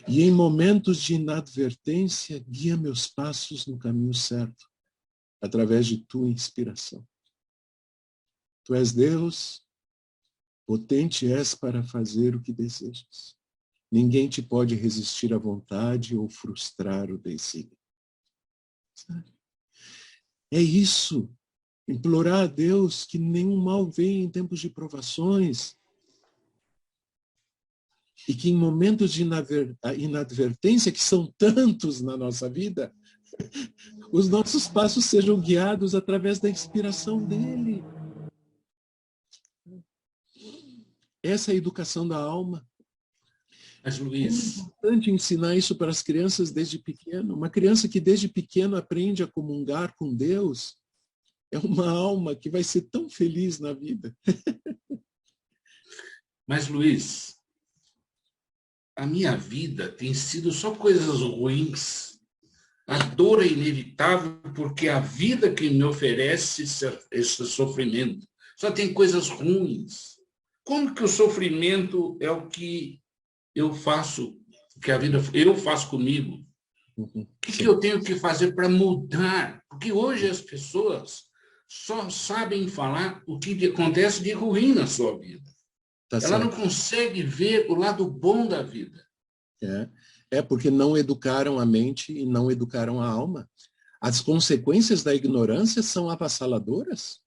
E em momentos de inadvertência, guia meus passos no caminho certo, através de tua inspiração. Tu és Deus, potente és para fazer o que desejas. Ninguém te pode resistir à vontade ou frustrar o desígnio. É isso. Implorar a Deus que nenhum mal venha em tempos de provações. E que em momentos de inadvertência, que são tantos na nossa vida, os nossos passos sejam guiados através da inspiração dele. Essa é a educação da alma. Mas, Luiz, é importante ensinar isso para as crianças desde pequeno. Uma criança que desde pequeno aprende a comungar com Deus é uma alma que vai ser tão feliz na vida. Mas, Luiz, a minha vida tem sido só coisas ruins. A dor é inevitável porque a vida que me oferece esse sofrimento só tem coisas ruins. Como que o sofrimento é o que eu faço, que a vida eu faço comigo? O que eu tenho que fazer para mudar? Porque hoje as pessoas só sabem falar o que acontece de ruim na sua vida. Tá Ela certo. não consegue ver o lado bom da vida. É porque não educaram a mente e não educaram a alma. As consequências da ignorância são avassaladoras.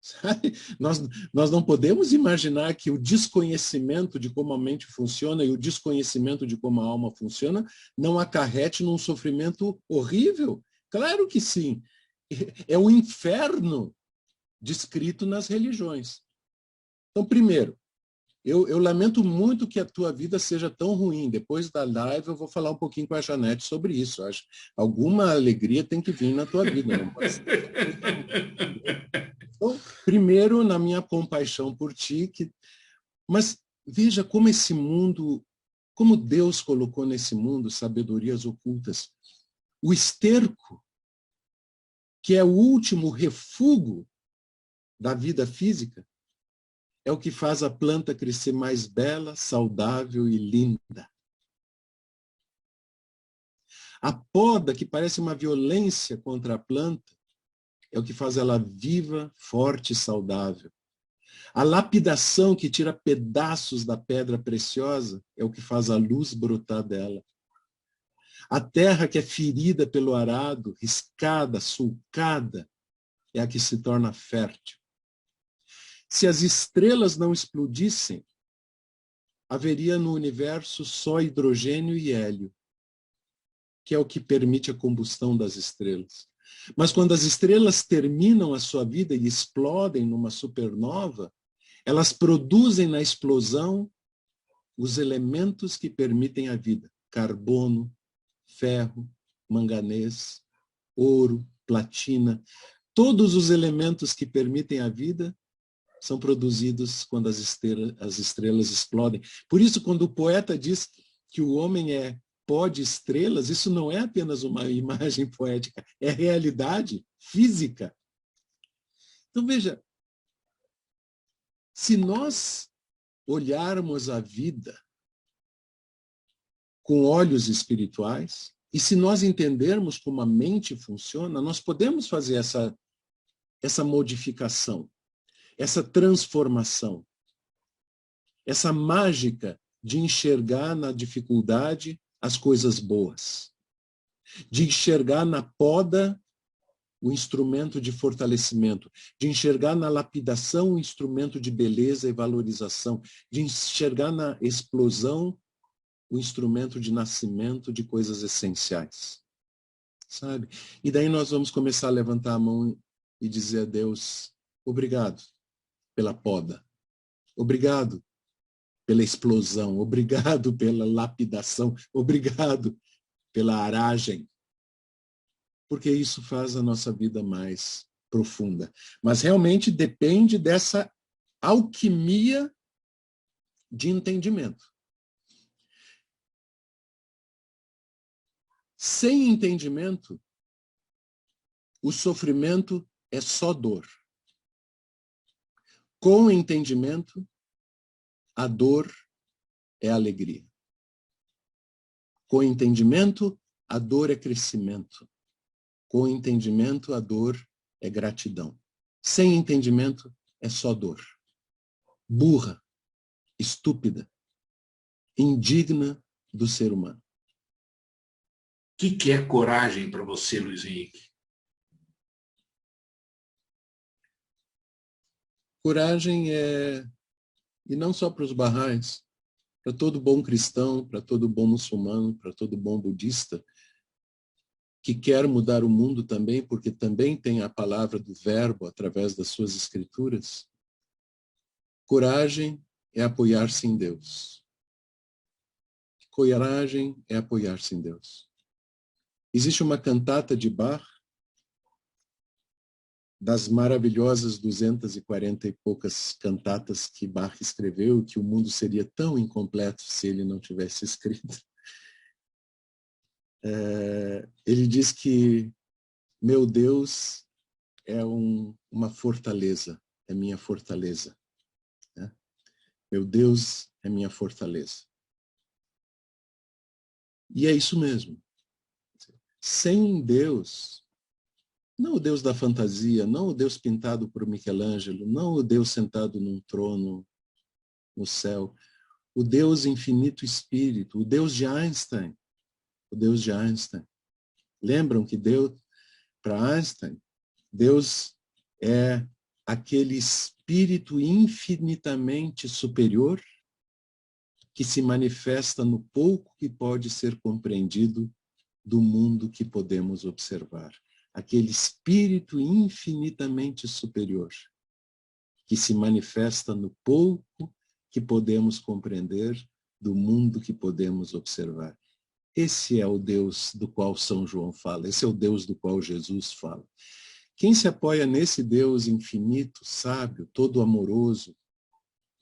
Sabe? Nós não podemos imaginar que o desconhecimento de como a mente funciona e o desconhecimento de como a alma funciona não acarrete num sofrimento horrível. Claro que sim. É o inferno descrito nas religiões. Então, primeiro, eu lamento muito que a tua vida seja tão ruim. Depois da live eu vou falar um pouquinho com a Janete sobre isso. Eu acho alguma alegria tem que vir na tua vida. Não pode ser. Então, primeiro, na minha compaixão por ti, mas veja como esse mundo, como Deus colocou nesse mundo sabedorias ocultas. O esterco, que é o último refúgio da vida física, é o que faz a planta crescer mais bela, saudável e linda. A poda, que parece uma violência contra a planta, é o que faz ela viva, forte e saudável. A lapidação, que tira pedaços da pedra preciosa, é o que faz a luz brotar dela. A terra que é ferida pelo arado, riscada, sulcada, é a que se torna fértil. Se as estrelas não explodissem, haveria no universo só hidrogênio e hélio, que é o que permite a combustão das estrelas. Mas quando as estrelas terminam a sua vida e explodem numa supernova, elas produzem na explosão os elementos que permitem a vida: carbono, ferro, manganês, ouro, platina. Todos os elementos que permitem a vida são produzidos quando as estrelas explodem. Por isso, quando o poeta diz que o homem é pó de estrelas, isso não é apenas uma imagem poética, é realidade física. Então, veja, se nós olharmos a vida com olhos espirituais, e se nós entendermos como a mente funciona, nós podemos fazer essa modificação, essa transformação, essa mágica de enxergar na dificuldade as coisas boas, de enxergar na poda o instrumento de fortalecimento, de enxergar na lapidação o instrumento de beleza e valorização, de enxergar na explosão o instrumento de nascimento de coisas essenciais, sabe? E daí nós vamos começar a levantar a mão e dizer a Deus: obrigado pela poda, obrigado pela explosão, obrigado pela lapidação, obrigado pela aragem, porque isso faz a nossa vida mais profunda. Mas realmente depende dessa alquimia de entendimento. Sem entendimento, o sofrimento é só dor. Com entendimento, a dor é alegria. Com entendimento, a dor é crescimento. Com entendimento, a dor é gratidão. Sem entendimento, é só dor. Burra, estúpida, indigna do ser humano. O que é coragem para você, Luiz Henrique? Coragem é, e não só para os barrais, para todo bom cristão, para todo bom muçulmano, para todo bom budista, que quer mudar o mundo também, porque também tem a palavra do verbo através das suas escrituras. Coragem é apoiar-se em Deus. Coragem é apoiar-se em Deus. Existe uma cantata de Bach, das maravilhosas 240 e poucas cantatas que Bach escreveu, que o mundo seria tão incompleto se ele não tivesse escrito. Ele diz que meu Deus é uma fortaleza, é minha fortaleza. Né? Meu Deus é minha fortaleza. E é isso mesmo. Sem Deus, não o Deus da fantasia, não o Deus pintado por Michelangelo, não o Deus sentado num trono no céu, o Deus infinito espírito, o Deus de Einstein, o Deus de Einstein. Lembram que Deus, para Einstein, Deus é aquele espírito infinitamente superior que se manifesta no pouco que pode ser compreendido do mundo que podemos observar. Aquele espírito infinitamente superior que se manifesta no pouco que podemos compreender do mundo que podemos observar. Esse é o Deus do qual São João fala, esse é o Deus do qual Jesus fala. Quem se apoia nesse Deus infinito, sábio, todo amoroso,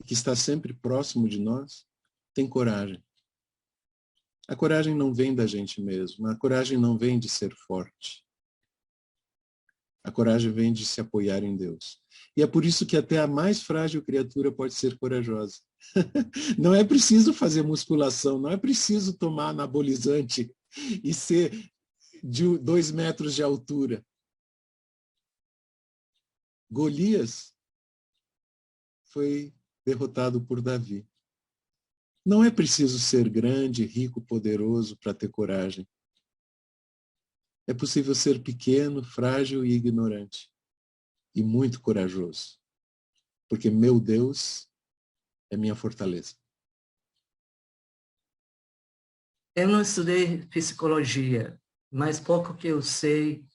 que está sempre próximo de nós, tem coragem. A coragem não vem da gente mesmo, a coragem não vem de ser forte. A coragem vem de se apoiar em Deus. E é por isso que até a mais frágil criatura pode ser corajosa. Não é preciso fazer musculação, não é preciso tomar anabolizante e ser de 2 metros de altura. Golias foi derrotado por Davi. Não é preciso ser grande, rico, poderoso para ter coragem. É possível ser pequeno, frágil e ignorante. E muito corajoso. porque meu Deus é minha fortaleza. Eu não estudei psicologia, mas pouco que eu sei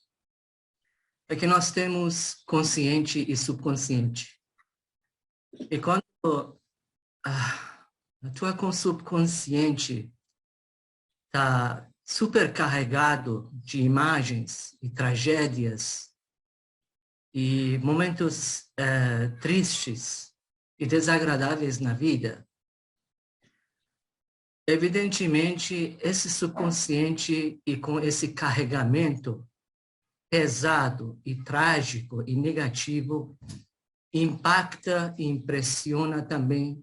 é que nós temos consciente e subconsciente. E quando a tua subconsciente está supercarregado de imagens e tragédias e momentos tristes e desagradáveis na vida, evidentemente, esse subconsciente e com esse carregamento pesado e trágico e negativo impacta e impressiona também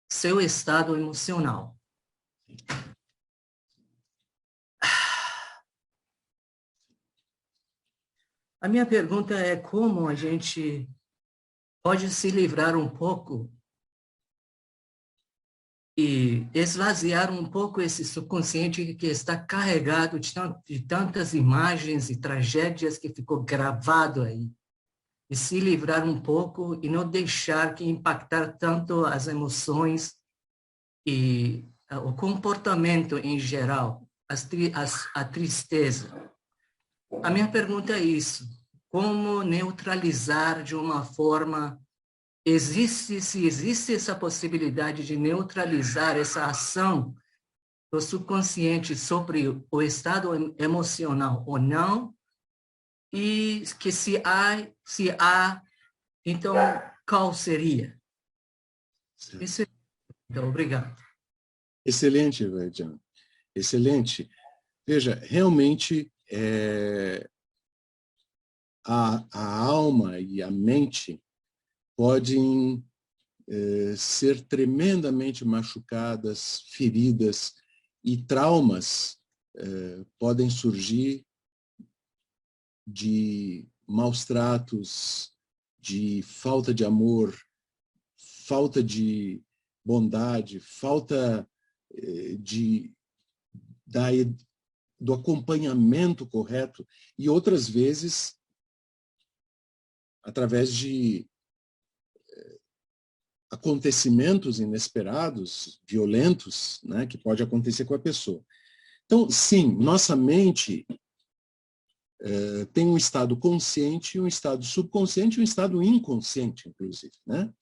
seu estado emocional. A minha pergunta é como a gente pode se livrar um pouco e esvaziar um pouco esse subconsciente que está carregado de tantas imagens e tragédias que ficou gravado aí. E se livrar um pouco e não deixar que impactar tanto as emoções e o comportamento em geral, a tristeza. A minha pergunta é isso: como neutralizar de uma forma, se existe essa possibilidade de neutralizar essa ação do subconsciente sobre o estado emocional ou não, e que se há, então qual seria? Isso, então, obrigado. Excelente, John. Excelente. Veja, realmente a alma e a mente podem ser tremendamente machucadas, feridas, e traumas podem surgir de maus tratos, de falta de amor, falta de bondade, falta do acompanhamento correto, e outras vezes através de acontecimentos inesperados, violentos, né, que pode acontecer com a pessoa. Então, sim, nossa mente tem um estado consciente, um estado subconsciente e um estado inconsciente, inclusive, né?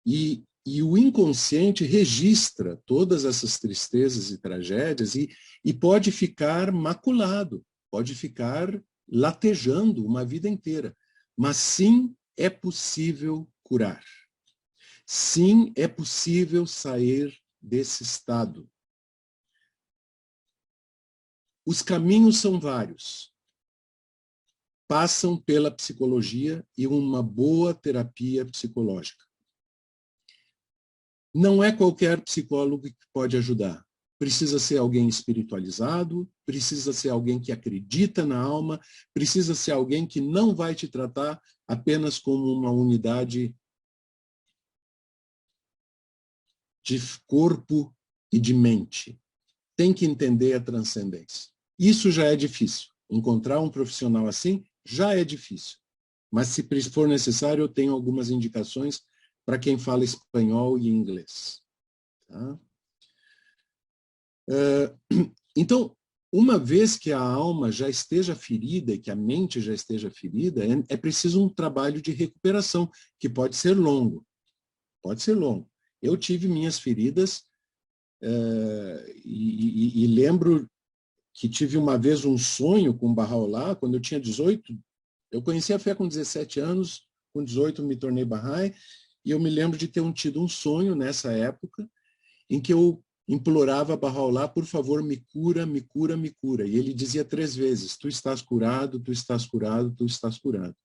E o inconsciente registra todas essas tristezas e tragédias e pode ficar maculado, pode ficar latejando uma vida inteira. Mas sim, é possível curar. Sim, é possível sair desse estado. Os caminhos são vários. Passam pela psicologia e uma boa terapia psicológica. Não é qualquer psicólogo que pode ajudar. Precisa ser alguém espiritualizado, precisa ser alguém que acredita na alma, precisa ser alguém que não vai te tratar apenas como uma unidade de corpo e de mente. Tem que entender a transcendência. Isso já é difícil. Encontrar um profissional assim já é difícil. Mas se for necessário, eu tenho algumas indicações para quem fala espanhol e inglês. Tá? Então, uma vez que a alma já esteja ferida e que a mente já esteja ferida, é preciso um trabalho de recuperação, que pode ser longo. Pode ser longo. Eu tive minhas feridas e lembro que tive uma vez um sonho com Bahá'u'lláh, quando eu tinha 18. Eu conheci a fé com 17 anos, com 18 me tornei Bahá'í, e eu me lembro de ter tido um sonho nessa época, em que eu implorava a Bahá'u'lláh: por favor, me cura, me cura, me cura. E ele dizia 3 vezes: tu estás curado, tu estás curado, tu estás curado.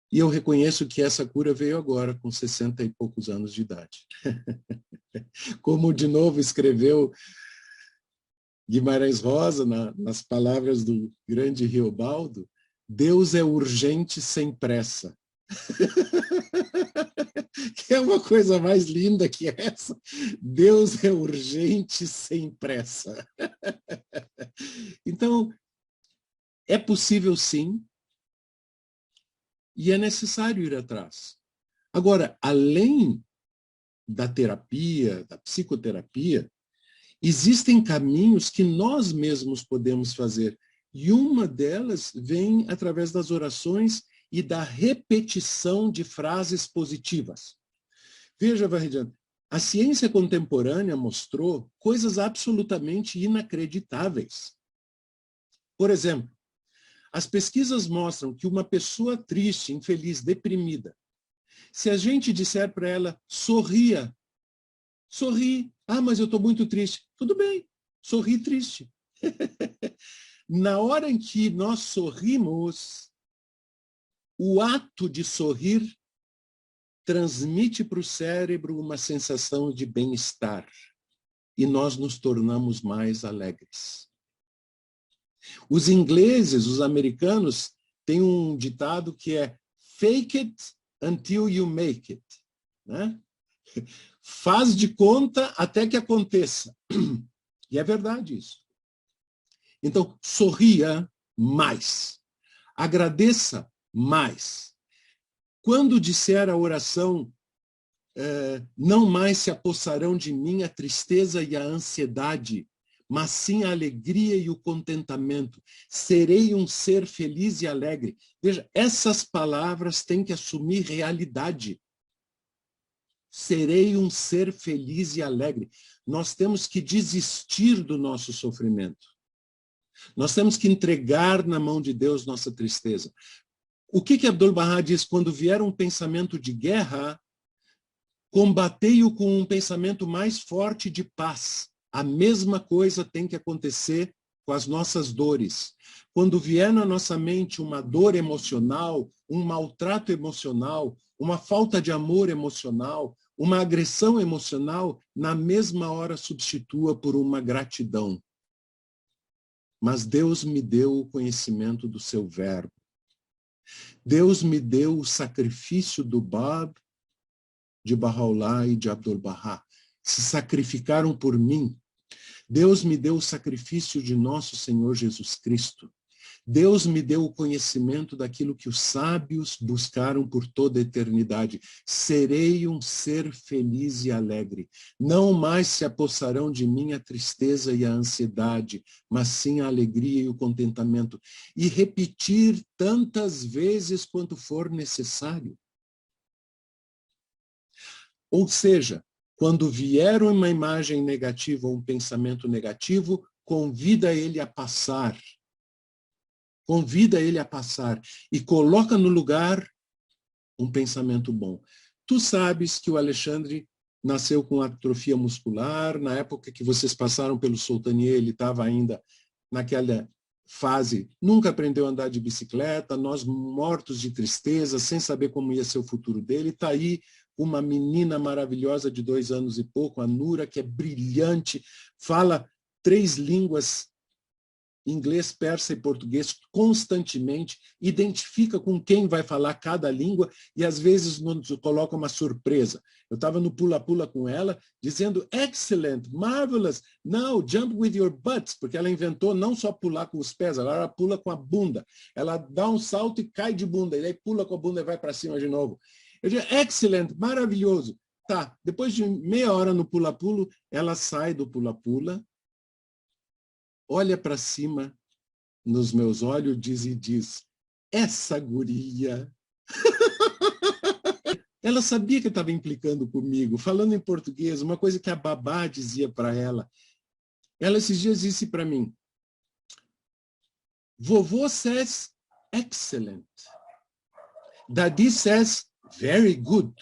E eu reconheço que essa cura veio agora, com 60 e poucos anos de idade. Como de novo escreveu Guimarães Rosa, nas palavras do grande Riobaldo: Deus é urgente sem pressa. Que é uma coisa mais linda que essa. Deus é urgente sem pressa. Então, é possível sim. e é necessário ir atrás. Agora, além da terapia, da psicoterapia, existem caminhos que nós mesmos podemos fazer. E uma delas vem através das orações e da repetição de frases positivas. Veja, Varridiano, a ciência contemporânea mostrou coisas absolutamente inacreditáveis. Por exemplo, as pesquisas mostram que uma pessoa triste, infeliz, deprimida, se a gente disser para ela, sorria, sorri, mas eu estou muito triste. Tudo bem, sorri triste. Na hora em que nós sorrimos, o ato de sorrir transmite para o cérebro uma sensação de bem-estar e nós nos tornamos mais alegres. Os ingleses, os americanos, têm um ditado que é fake it until you make it, né? Faz de conta até que aconteça. E é verdade isso. Então, sorria mais. Agradeça mais. Quando disser a oração, não mais se apossarão de mim a tristeza e a ansiedade, mas sim a alegria e o contentamento. Serei um ser feliz e alegre. Veja, essas palavras têm que assumir realidade. Serei um ser feliz e alegre. Nós temos que desistir do nosso sofrimento. Nós temos que entregar na mão de Deus nossa tristeza. O que Abdu'l-Bahá diz? Quando vier um pensamento de guerra, combatei-o com um pensamento mais forte de paz. A mesma coisa tem que acontecer com as nossas dores. Quando vier na nossa mente uma dor emocional, um maltrato emocional, uma falta de amor emocional, uma agressão emocional, na mesma hora substitua por uma gratidão. Mas Deus me deu o conhecimento do seu verbo. Deus me deu o sacrifício do Bab, de Bahá'u'lláh e de Abdu'l-Bahá. Se sacrificaram por mim. Deus me deu o sacrifício de nosso Senhor Jesus Cristo. Deus me deu o conhecimento daquilo que os sábios buscaram por toda a eternidade. Serei um ser feliz e alegre. Não mais se apossarão de mim a tristeza e a ansiedade, mas sim a alegria e o contentamento. E repetir tantas vezes quanto for necessário. Ou seja, quando vier uma imagem negativa ou um pensamento negativo, convida ele a passar. Convida ele a passar e coloca no lugar um pensamento bom. Tu sabes que o Alexandre nasceu com atrofia muscular, na época que vocês passaram pelo Sultanier, ele estava ainda naquela fase, nunca aprendeu a andar de bicicleta, nós mortos de tristeza, sem saber como ia ser o futuro dele, está aí uma menina maravilhosa de 2 anos e pouco, a Nura, que é brilhante, fala 3 línguas, inglês, persa e português, constantemente, identifica com quem vai falar cada língua e às vezes nos coloca uma surpresa. Eu estava no pula-pula com ela, dizendo, excellent, marvelous, now jump with your butts, porque ela inventou não só pular com os pés, ela pula com a bunda. Ela dá um salto e cai de bunda, e aí pula com a bunda e vai para cima de novo. Eu digo, excellent, maravilhoso. Tá, depois de meia hora no pula-pulo, ela sai do pula-pula, olha para cima nos meus olhos e diz, essa guria. Ela sabia que estava implicando comigo, falando em português, uma coisa que a babá dizia para ela. Ela esses dias disse para mim, vovô says excellent. Daddy says very good.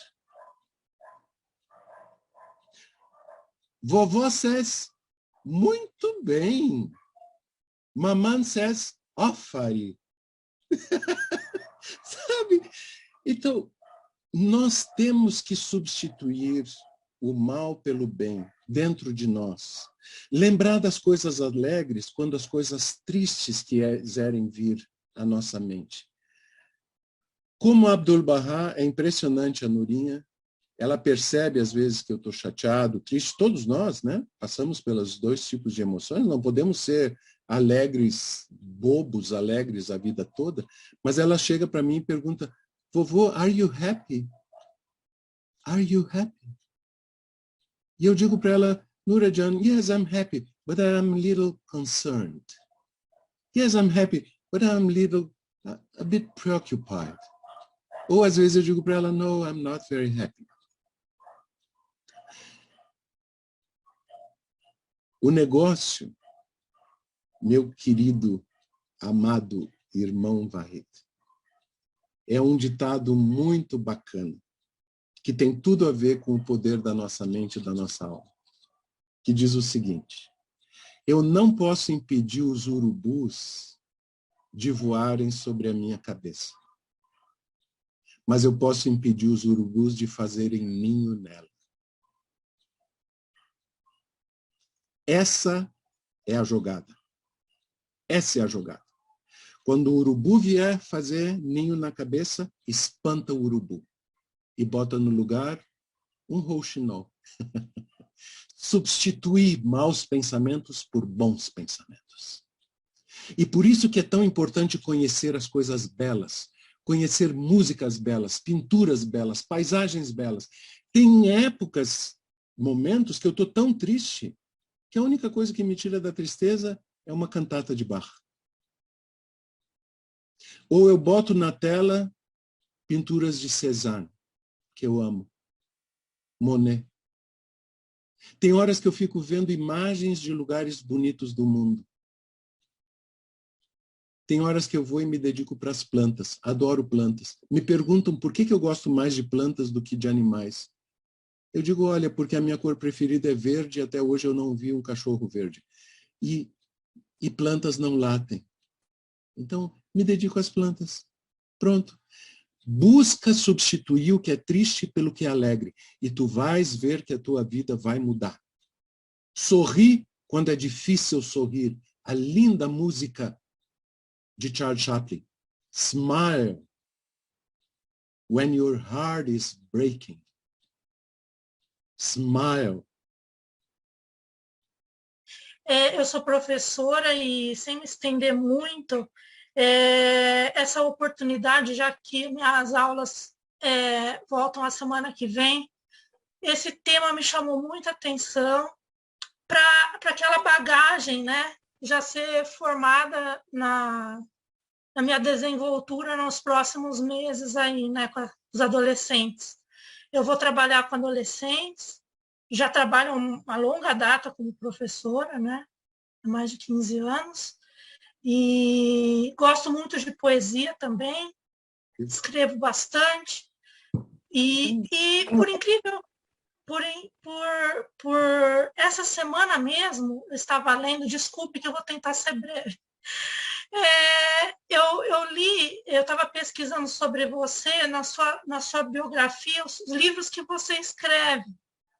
Vovó says muito bem. Mamãe says offari. Sabe? Então, nós temos que substituir o mal pelo bem dentro de nós. Lembrar das coisas alegres quando as coisas tristes quiserem vir à nossa mente. Como Abdu'l-Bahá, é impressionante a Nurinha, ela percebe às vezes que eu estou chateado, triste, todos nós, né? Passamos pelos 2 tipos de emoções, não podemos ser alegres, bobos, alegres a vida toda, mas ela chega para mim e pergunta, vovô, are you happy? Are you happy? E eu digo para ela, Nurajan, yes, I'm happy, but I'm a little concerned. Yes, I'm happy, but I'm a bit preoccupied. Ou às vezes eu digo para ela, no, I'm not very happy. O negócio, meu querido, amado irmão Varret, é um ditado muito bacana, que tem tudo a ver com o poder da nossa mente e da nossa alma, que diz o seguinte: eu não posso impedir os urubus de voarem sobre a minha cabeça, mas eu posso impedir os urubus de fazerem ninho nela. Essa é a jogada. Essa é a jogada. Quando o urubu vier fazer ninho na cabeça, espanta o urubu e bota no lugar um rouxinol. Substituir maus pensamentos por bons pensamentos. E por isso que é tão importante conhecer as coisas belas, conhecer músicas belas, pinturas belas, paisagens belas. Tem épocas, momentos que eu estou tão triste que a única coisa que me tira da tristeza é uma cantata de Bach. Ou eu boto na tela pinturas de Cézanne, que eu amo. Monet. Tem horas que eu fico vendo imagens de lugares bonitos do mundo. Tem horas que eu vou e me dedico para as plantas. Adoro plantas. Me perguntam por que eu gosto mais de plantas do que de animais. Eu digo, olha, porque a minha cor preferida é verde e até hoje eu não vi um cachorro verde. E plantas não latem. Então, me dedico às plantas. Pronto. Busca substituir o que é triste pelo que é alegre. E tu vais ver que a tua vida vai mudar. Sorri quando é difícil sorrir. A linda música de Charles Chaplin. Smile when your heart is breaking. Smile. Eu sou professora e, sem me estender muito, essa oportunidade, já que minhas aulas voltam a semana que vem, esse tema me chamou muita atenção para aquela bagagem, né? Já ser formada na minha desenvoltura nos próximos meses aí, né? Com os adolescentes. Eu vou trabalhar com adolescentes, já trabalho uma longa data como professora, né? Há mais de 15 anos. E gosto muito de poesia também, escrevo bastante. E por incrível, por essa semana mesmo, eu estava lendo, desculpe que eu vou tentar ser breve. Eu li, eu estava pesquisando sobre você, na sua biografia, os livros que você escreve,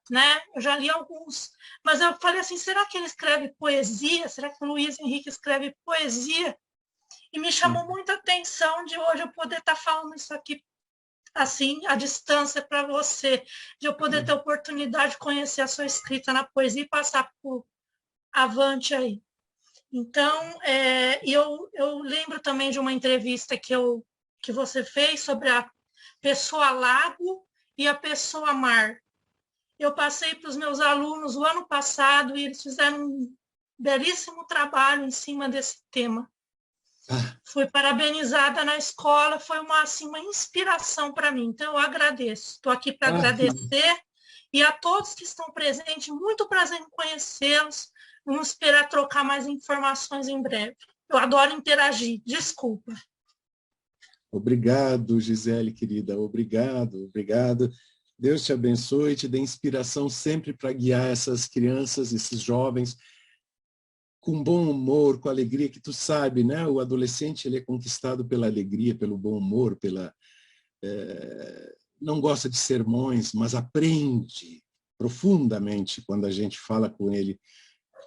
né? Eu já li alguns, mas eu falei assim, será que ele escreve poesia? Será que o Luiz Henrique escreve poesia? E me chamou muita atenção de hoje eu poder estar falando isso aqui, assim, à distância para você, de eu poder ter a oportunidade de conhecer a sua escrita na poesia e passar por avante aí. Então, eu lembro também de uma entrevista que você fez sobre a pessoa lago e a pessoa mar. Eu passei para os meus alunos o ano passado e eles fizeram um belíssimo trabalho em cima desse tema. Fui parabenizada na escola, foi uma inspiração para mim. Então, eu agradeço. Estou aqui para agradecer. E a todos que estão presentes, muito prazer em conhecê-los. Vamos esperar trocar mais informações em breve. Eu adoro interagir. Desculpa. Obrigado, Gisele, querida. Obrigado. Deus te abençoe e te dê inspiração sempre para guiar essas crianças, esses jovens, com bom humor, com alegria, que tu sabe, né? O adolescente ele é conquistado pela alegria, pelo bom humor, não gosta de sermões, mas aprende profundamente quando a gente fala com ele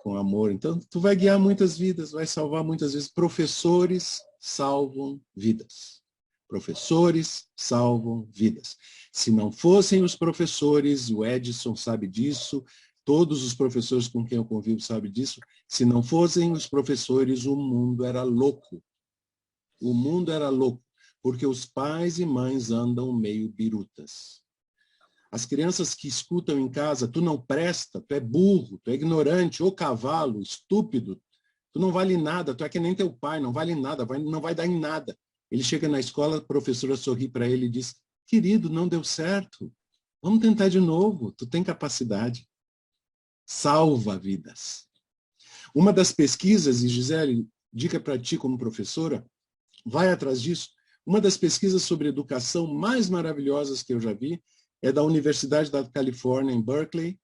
com amor. Então, tu vai guiar muitas vidas, vai salvar muitas vezes. Professores salvam vidas. Professores salvam vidas. Se não fossem os professores, o Edson sabe disso, todos os professores com quem eu convivo sabem disso, se não fossem os professores, o mundo era louco. O mundo era louco. porque os pais e mães andam meio birutas. As crianças que escutam em casa, tu não presta, tu é burro, tu é ignorante, ou cavalo, estúpido, tu não vale nada, tu é que nem teu pai, não vale nada, não vai dar em nada. Ele chega na escola, a professora sorri para ele e diz, querido, não deu certo, vamos tentar de novo, tu tem capacidade. Salva vidas. Uma das pesquisas, e Gisele, dica para ti como professora, vai atrás disso, uma das pesquisas sobre educação mais maravilhosas que eu já vi é da Universidade da Califórnia, em Berkeley.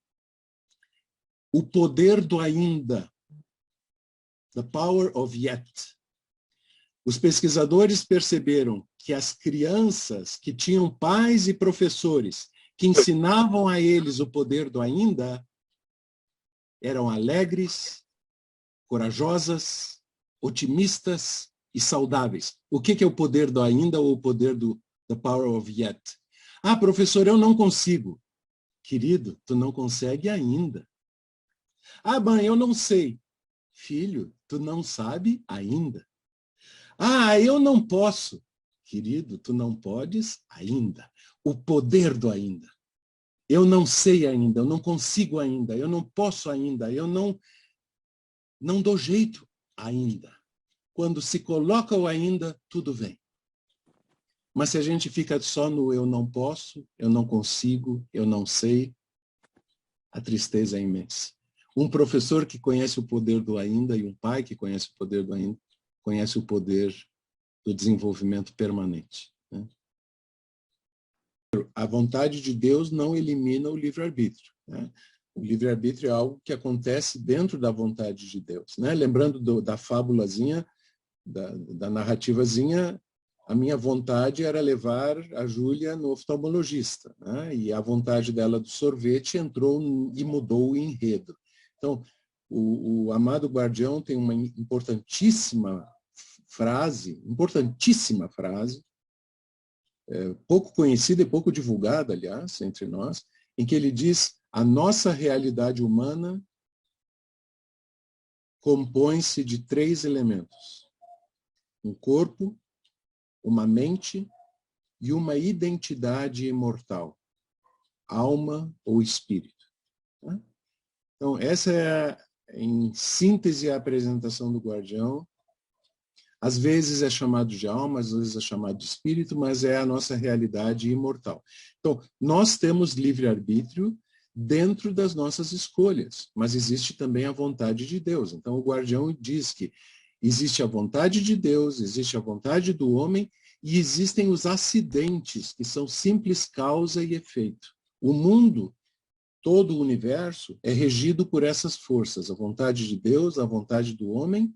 O poder do ainda. The power of yet. Os pesquisadores perceberam que as crianças que tinham pais e professores que ensinavam a eles o poder do ainda eram alegres, corajosas, otimistas e saudáveis. O que é o poder do ainda ou o poder do the power of yet? Ah, professor, eu não consigo. Querido, tu não consegue ainda. Ah, mãe, eu não sei. Filho, tu não sabe ainda. Ah, eu não posso. Querido, tu não podes ainda. O poder do ainda. Eu não sei ainda, eu não consigo ainda, eu não posso ainda, eu não dou jeito ainda. Quando se coloca o ainda, tudo vem. Mas se a gente fica só no eu não posso, eu não consigo, eu não sei, a tristeza é imensa. Um professor que conhece o poder do ainda e um pai que conhece o poder do ainda, conhece o poder do desenvolvimento permanente. Né? A vontade de Deus não elimina o livre-arbítrio. Né? O livre-arbítrio é algo que acontece dentro da vontade de Deus. Né? Lembrando da fábulazinha, da narrativazinha, a minha vontade era levar a Júlia no oftalmologista, né? E a vontade dela do sorvete entrou e mudou o enredo. Então, o amado guardião tem uma importantíssima frase, pouco conhecida e pouco divulgada, aliás, entre nós, em que ele diz, a nossa realidade humana compõe-se de 3 elementos. Um corpo, uma mente e uma identidade imortal, alma ou espírito. Então, essa é, em síntese, a apresentação do guardião. Às vezes é chamado de alma, às vezes é chamado de espírito, mas é a nossa realidade imortal. Então, nós temos livre-arbítrio dentro das nossas escolhas, mas existe também a vontade de Deus. Então, o guardião diz que existe a vontade de Deus, existe a vontade do homem e existem os acidentes, que são simples causa e efeito. O mundo, todo o universo, é regido por essas forças, a vontade de Deus, a vontade do homem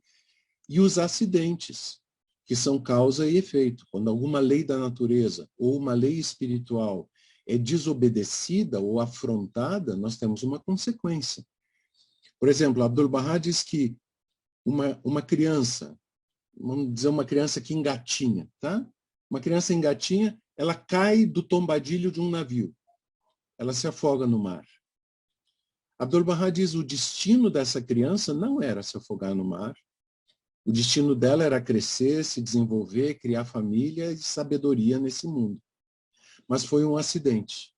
e os acidentes, que são causa e efeito. Quando alguma lei da natureza ou uma lei espiritual é desobedecida ou afrontada, nós temos uma consequência. Por exemplo, Abdu'l-Bahá diz que uma criança, vamos dizer uma criança que engatinha, tá? Uma criança engatinha, ela cai do tombadilho de um navio. Ela se afoga no mar. Abdu'l-Bahá diz que o destino dessa criança não era se afogar no mar. O destino dela era crescer, se desenvolver, criar família e sabedoria nesse mundo. Mas foi um acidente.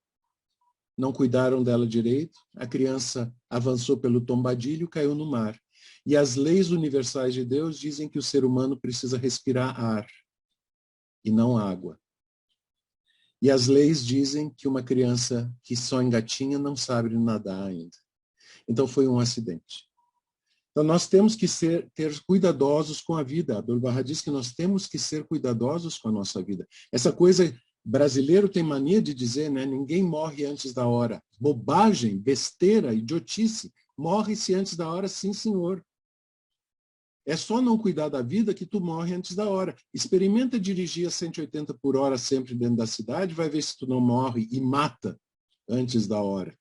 Não cuidaram dela direito, a criança avançou pelo tombadilho, caiu no mar. E as leis universais de Deus dizem que o ser humano precisa respirar ar e não água. E as leis dizem que uma criança que só engatinha não sabe nadar ainda. Então foi um acidente. Então nós temos que ter cuidadosos com a vida. Abdu'l-Bahá diz que nós temos que ser cuidadosos com a nossa vida. Essa coisa, brasileiro tem mania de dizer, né? Ninguém morre antes da hora. Bobagem, besteira, idiotice. Morre-se antes da hora, sim, senhor. É só não cuidar da vida que tu morre antes da hora. Experimenta dirigir a 180 por hora sempre dentro da cidade, vai ver se tu não morre e mata antes da hora.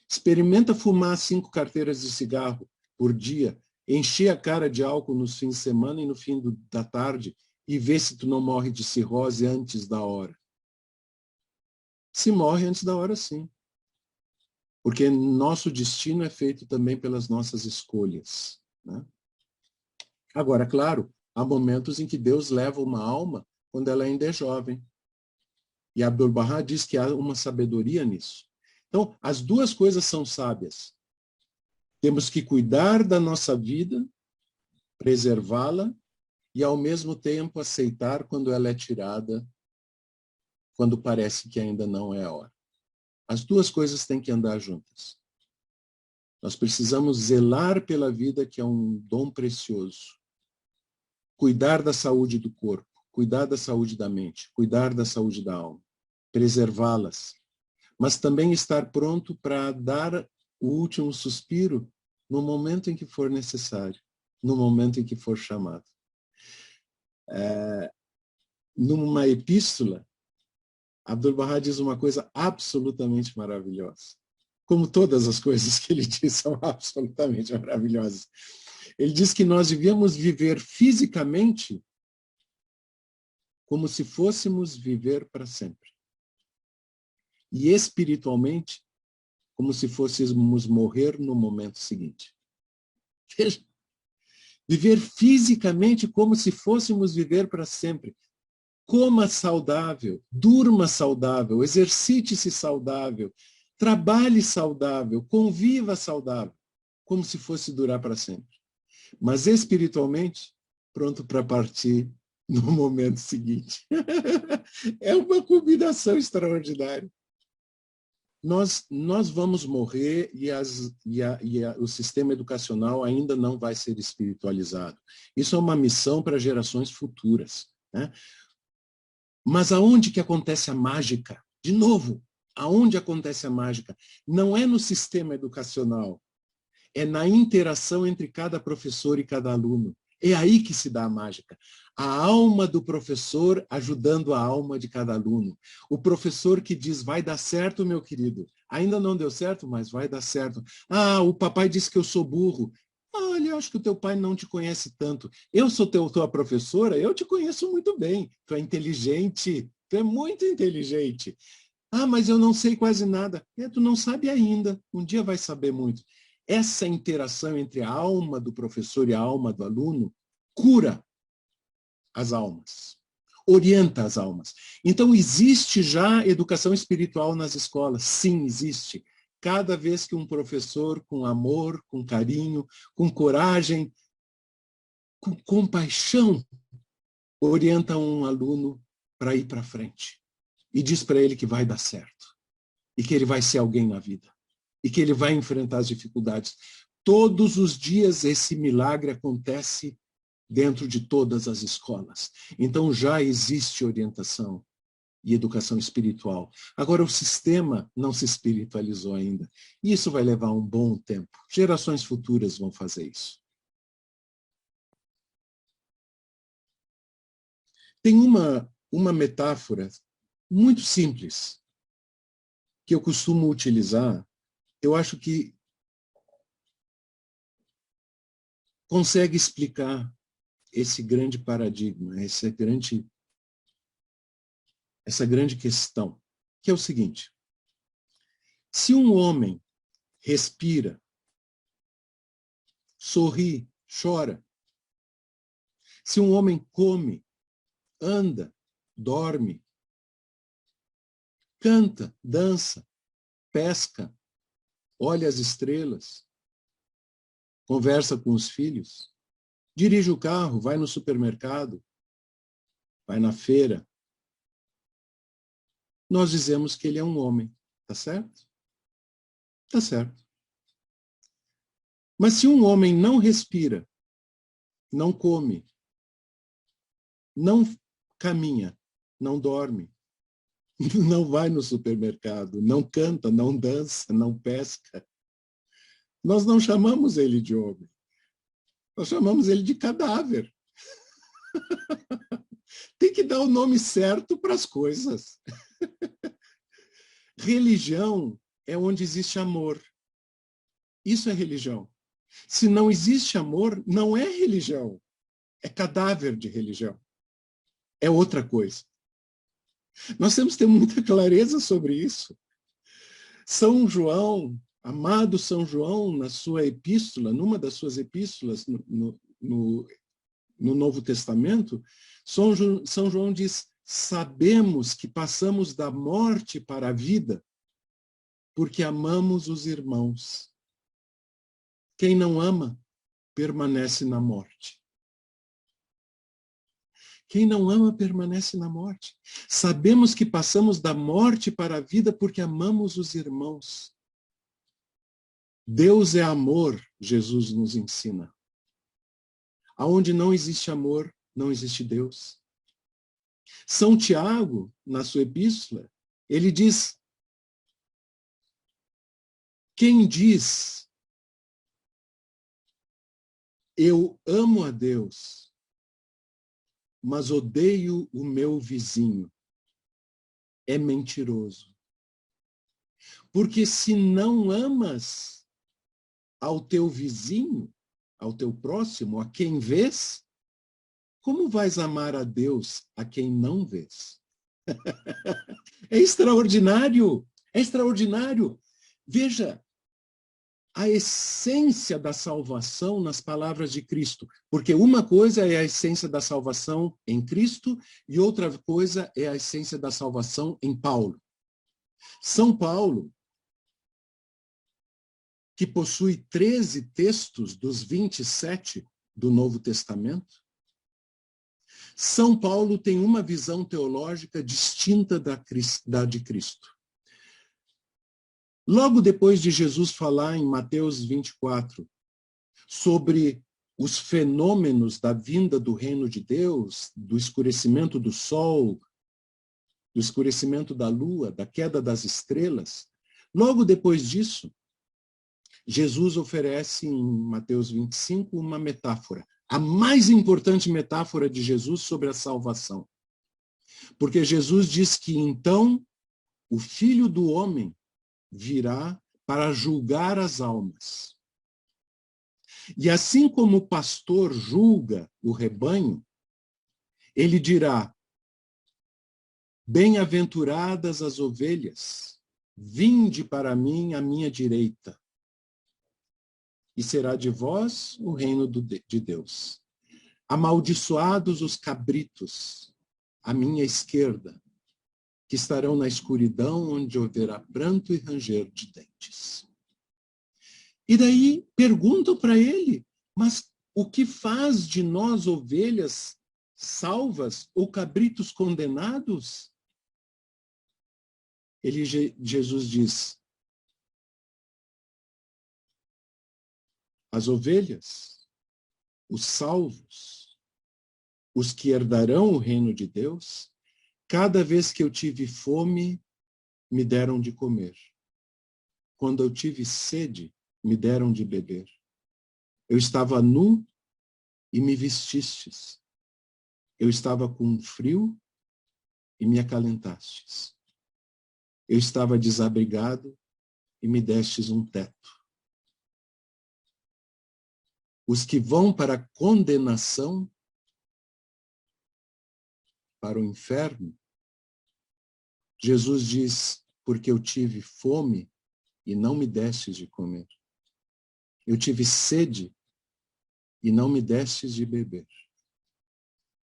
Experimenta fumar 5 carteiras de cigarro por dia, encher a cara de álcool nos fins de semana e no fim da tarde e ver se tu não morre de cirrose antes da hora. Se morre antes da hora, sim. Porque nosso destino é feito também pelas nossas escolhas, né? Agora, claro, há momentos em que Deus leva uma alma quando ela ainda é jovem. E Abdu'l-Bahá diz que há uma sabedoria nisso. Então, as duas coisas são sábias. Temos que cuidar da nossa vida, preservá-la, e ao mesmo tempo aceitar quando ela é tirada, quando parece que ainda não é a hora. As duas coisas têm que andar juntas. Nós precisamos zelar pela vida, que é um dom precioso. Cuidar da saúde do corpo, cuidar da saúde da mente, cuidar da saúde da alma, preservá-las, mas também estar pronto para dar o último suspiro no momento em que for necessário, no momento em que for chamado. Numa epístola, Abdu'l-Bahá diz uma coisa absolutamente maravilhosa. Como todas as coisas que ele diz são absolutamente maravilhosas. Ele diz que nós devíamos viver fisicamente como se fôssemos viver para sempre. E espiritualmente, como se fôssemos morrer no momento seguinte. Veja, viver fisicamente como se fôssemos viver para sempre. Coma saudável, durma saudável, exercite-se saudável, trabalhe saudável, conviva saudável, como se fosse durar para sempre. Mas espiritualmente, pronto para partir no momento seguinte. É uma combinação extraordinária. Nós vamos morrer e o sistema educacional ainda não vai ser espiritualizado. Isso é uma missão para gerações futuras, né? Mas aonde que acontece a mágica? De novo, aonde acontece a mágica? Não é no sistema educacional, é na interação entre cada professor e cada aluno. É aí que se dá a mágica. A alma do professor ajudando a alma de cada aluno. O professor que diz, vai dar certo, meu querido. Ainda não deu certo, mas vai dar certo. Ah, o papai disse que eu sou burro. Olha, eu acho que o teu pai não te conhece tanto. Eu sou tua professora, eu te conheço muito bem. Tu é inteligente, tu é muito inteligente. Ah, mas eu não sei quase nada. Tu não sabe ainda, um dia vai saber muito. Essa interação entre a alma do professor e a alma do aluno cura as almas, orienta as almas. Então, existe já educação espiritual nas escolas? Sim, existe. Cada vez que um professor, com amor, com carinho, com coragem, com compaixão, orienta um aluno para ir para frente e diz para ele que vai dar certo e que ele vai ser alguém na vida e que ele vai enfrentar as dificuldades. Todos os dias esse milagre acontece dentro de todas as escolas. Então já existe orientação e educação espiritual. Agora o sistema não se espiritualizou ainda. E isso vai levar um bom tempo. Gerações futuras vão fazer isso. Tem uma metáfora muito simples que eu costumo utilizar. Eu acho que consegue explicar esse grande paradigma, essa grande questão, que é o seguinte: se um homem respira, sorri, chora, se um homem come, anda, dorme, canta, dança, pesca, olha as estrelas, conversa com os filhos, dirige o carro, vai no supermercado, vai na feira, nós dizemos que ele é um homem, tá certo? Tá certo. Mas se um homem não respira, não come, não caminha, não dorme, não vai no supermercado, não canta, não dança, não pesca, nós não chamamos ele de homem. Nós chamamos ele de cadáver. Tem que dar o nome certo para as coisas. Religião é onde existe amor. Isso é religião. Se não existe amor, não é religião. É cadáver de religião. É outra coisa. Nós temos que ter muita clareza sobre isso. São João, amado São João, na sua epístola, numa das suas epístolas, no no Novo Testamento, São João diz: sabemos que passamos da morte para a vida porque amamos os irmãos. Quem não ama, permanece na morte. Quem não ama, permanece na morte. Sabemos que passamos da morte para a vida porque amamos os irmãos. Deus é amor, Jesus nos ensina. Aonde não existe amor, não existe Deus. São Tiago, na sua epístola, ele diz: quem diz eu amo a Deus, mas odeio o meu vizinho, é mentiroso. Porque se não amas ao teu vizinho, ao teu próximo, a quem vês, como vais amar a Deus a quem não vês? É extraordinário, é extraordinário. Veja a essência da salvação nas palavras de Cristo, porque uma coisa é a essência da salvação em Cristo e outra coisa é a essência da salvação em Paulo. São Paulo, que possui 13 textos dos 27 do Novo Testamento, São Paulo tem uma visão teológica distinta da de Cristo. Logo depois de Jesus falar em Mateus 24 sobre os fenômenos da vinda do reino de Deus, do escurecimento do sol, do escurecimento da lua, da queda das estrelas, logo depois disso, Jesus oferece em Mateus 25 uma metáfora, a mais importante metáfora de Jesus sobre a salvação. Porque Jesus diz que então o Filho do Homem virá para julgar as almas. E assim como o pastor julga o rebanho, ele dirá: bem-aventuradas as ovelhas, vinde para mim à minha direita, e será de vós o reino de Deus. Amaldiçoados os cabritos, à minha esquerda, que estarão na escuridão, onde haverá pranto e ranger de dentes. E daí perguntam para ele: mas o que faz de nós ovelhas salvas ou cabritos condenados? Jesus diz: as ovelhas, os salvos, os que herdarão o reino de Deus, cada vez que eu tive fome, me deram de comer. Quando eu tive sede, me deram de beber. Eu estava nu e me vestistes. Eu estava com frio e me acalentastes. Eu estava desabrigado e me destes um teto. Os que vão para a condenação, para o inferno, Jesus diz: porque eu tive fome e não me destes de comer. Eu tive sede e não me destes de beber.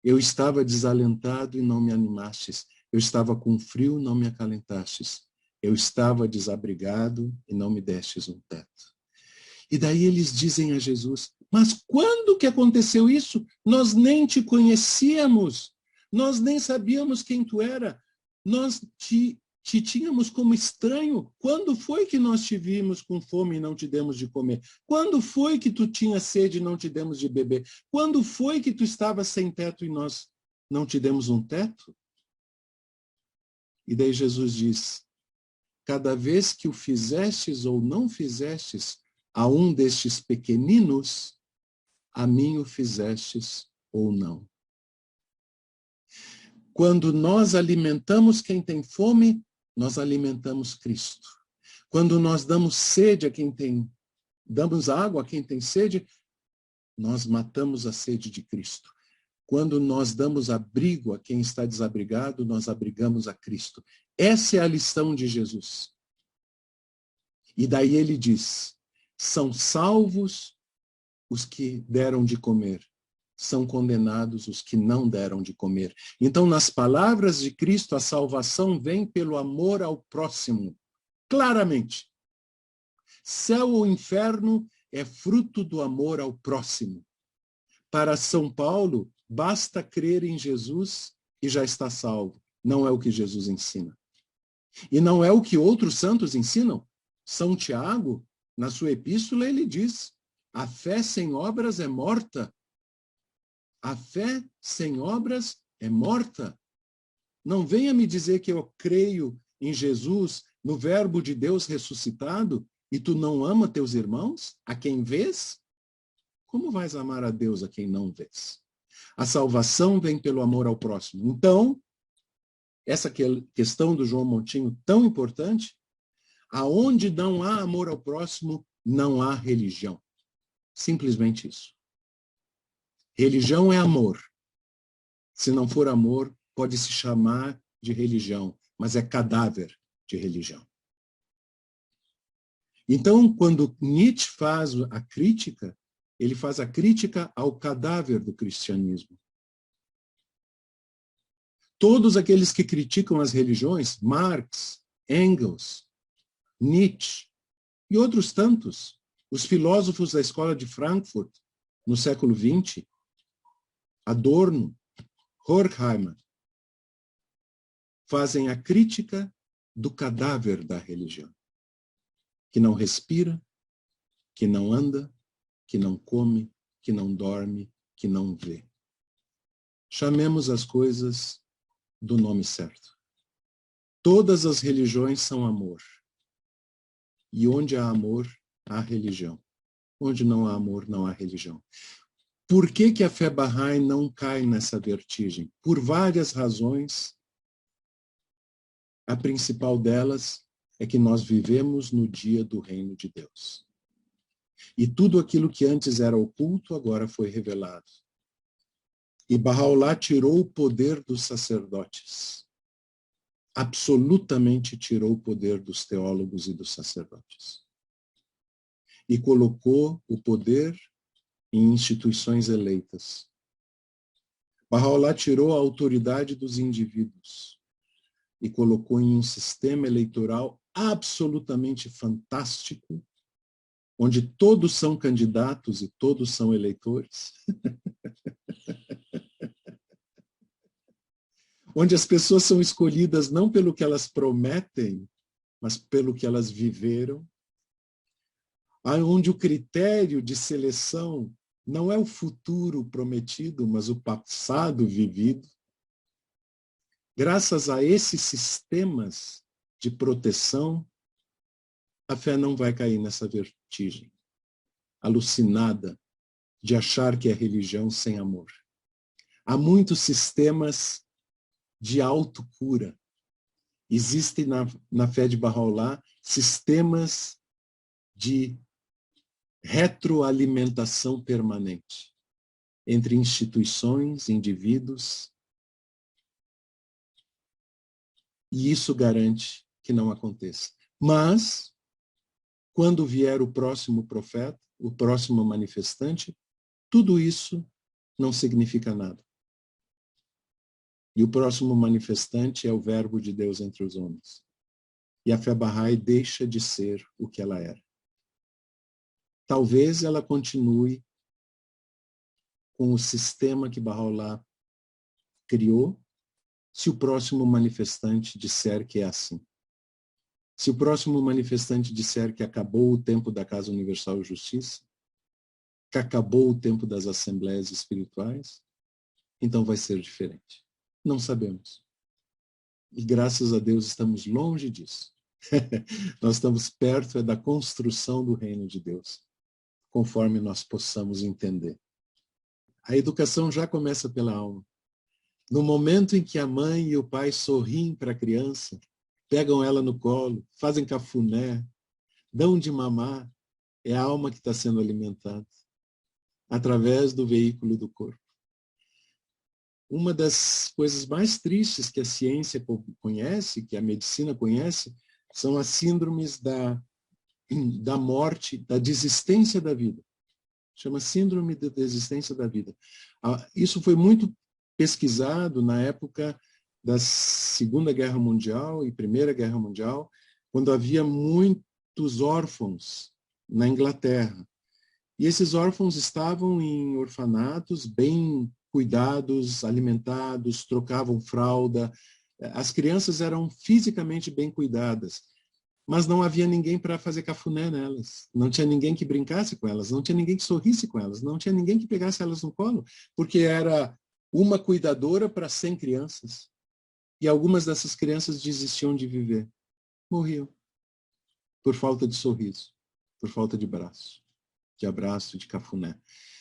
Eu estava desalentado e não me animastes. Eu estava com frio e não me acalentastes. Eu estava desabrigado e não me destes um teto. E daí eles dizem a Jesus: mas quando que aconteceu isso? Nós nem te conhecíamos. Nós nem sabíamos quem tu era. Nós te tínhamos como estranho. Quando foi que nós te vimos com fome e não te demos de comer? Quando foi que tu tinhas sede e não te demos de beber? Quando foi que tu estavas sem teto e nós não te demos um teto? E daí Jesus diz: cada vez que o fizestes ou não fizestes a um destes pequeninos, a mim o fizestes ou não. Quando nós alimentamos quem tem fome, nós alimentamos Cristo. Quando nós damos sede a quem tem, damos água a quem tem sede, nós matamos a sede de Cristo. Quando nós damos abrigo a quem está desabrigado, nós abrigamos a Cristo. Essa é a lição de Jesus. E daí ele diz: são salvos os que deram de comer. são condenados os que não deram de comer. Então, nas palavras de Cristo, a salvação vem pelo amor ao próximo, claramente. Céu ou inferno é fruto do amor ao próximo. Para São Paulo, basta crer em Jesus e já está salvo. Não é o que Jesus ensina. E não é o que outros santos ensinam. São Tiago, na sua epístola, ele diz: a fé sem obras é morta. A fé sem obras é morta. Não venha me dizer que eu creio em Jesus, no Verbo de Deus ressuscitado, e tu não ama teus irmãos, a quem vês? Como vais amar a Deus a quem não vês? A salvação vem pelo amor ao próximo. Então, essa questão do João Montinho tão importante, aonde não há amor ao próximo, não há religião. Simplesmente isso. Religião é amor. Se não for amor, pode se chamar de religião, mas é cadáver de religião. Então, quando Nietzsche faz a crítica, ele faz a crítica ao cadáver do cristianismo. Todos aqueles que criticam as religiões, Marx, Engels, Nietzsche e outros tantos, os filósofos da escola de Frankfurt, no século XX, Adorno, Horkheimer, fazem a crítica do cadáver da religião, que não respira, que não anda, que não come, que não dorme, que não vê. Chamemos as coisas do nome certo. Todas as religiões são amor. E onde há amor, há religião. Onde não há amor, não há religião. Por que que a fé Bahá'í não cai nessa vertigem? Por várias razões. A principal delas é que nós vivemos no dia do reino de Deus. E tudo aquilo que antes era oculto, agora foi revelado. E Bahá'u'lláh tirou o poder dos sacerdotes. Absolutamente tirou o poder dos teólogos e dos sacerdotes. E colocou o poder em instituições eleitas. Bahá'u'lláh tirou a autoridade dos indivíduos e colocou em um sistema eleitoral absolutamente fantástico, onde todos são candidatos e todos são eleitores. Onde as pessoas são escolhidas não pelo que elas prometem, mas pelo que elas viveram. Onde o critério de seleção não é o futuro prometido, mas o passado vivido. Graças a esses sistemas de proteção, a fé não vai cair nessa vertigem alucinada de achar que é religião sem amor. Há muitos sistemas de autocura. Existem na fé de Bahá'u'lláh sistemas de retroalimentação permanente entre instituições, indivíduos, e isso garante que não aconteça. Mas, quando vier o próximo profeta, o próximo manifestante, tudo isso não significa nada. E o próximo manifestante é o Verbo de Deus entre os homens. E a fé Bahá'í deixa de ser o que ela era. Talvez ela continue com o sistema que Bahá'u'lláh criou, se o próximo manifestante disser que é assim. Se o próximo manifestante disser que acabou o tempo da Casa Universal de Justiça, que acabou o tempo das assembleias espirituais, então vai ser diferente. Não sabemos. E graças a Deus estamos longe disso. Nós estamos perto da construção do reino de Deus, conforme nós possamos entender. A educação já começa pela alma. No momento em que a mãe e o pai sorriem para a criança, pegam ela no colo, fazem cafuné, dão de mamar, é a alma que está sendo alimentada, através do veículo do corpo. Uma das coisas mais tristes que a ciência conhece, que a medicina conhece, são as síndromes da morte, da desistência da vida. Chama Síndrome de Desistência da Vida. Isso foi muito pesquisado na época da Segunda Guerra Mundial e Primeira Guerra Mundial, quando havia muitos órfãos na Inglaterra. E esses órfãos estavam em orfanatos, bem cuidados, alimentados, trocavam fralda. As crianças eram fisicamente bem cuidadas, mas não havia ninguém para fazer cafuné nelas. Não tinha ninguém que brincasse com elas, não tinha ninguém que sorrisse com elas, não tinha ninguém que pegasse elas no colo, porque era uma cuidadora para 100 crianças. E algumas dessas crianças desistiam de viver. Morriam. Por falta de sorriso, por falta de braço, de abraço, de cafuné.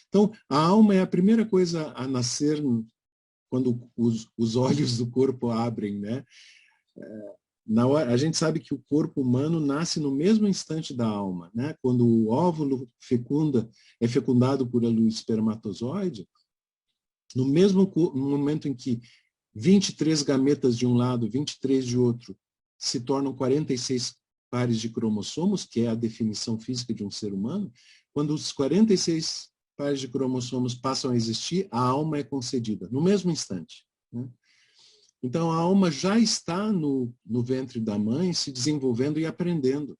Então, a alma é a primeira coisa a nascer quando os olhos do corpo abrem, né? A gente sabe que o corpo humano nasce no mesmo instante da alma, né? Quando o óvulo é fecundado por o espermatozoide, no mesmo momento em que 23 gametas de um lado, 23 de outro, se tornam 46 pares de cromossomos, que é a definição física de um ser humano, quando os 46 pares de cromossomos passam a existir, a alma é concedida, no mesmo instante, né? Então, a alma já está no ventre da mãe, se desenvolvendo e aprendendo.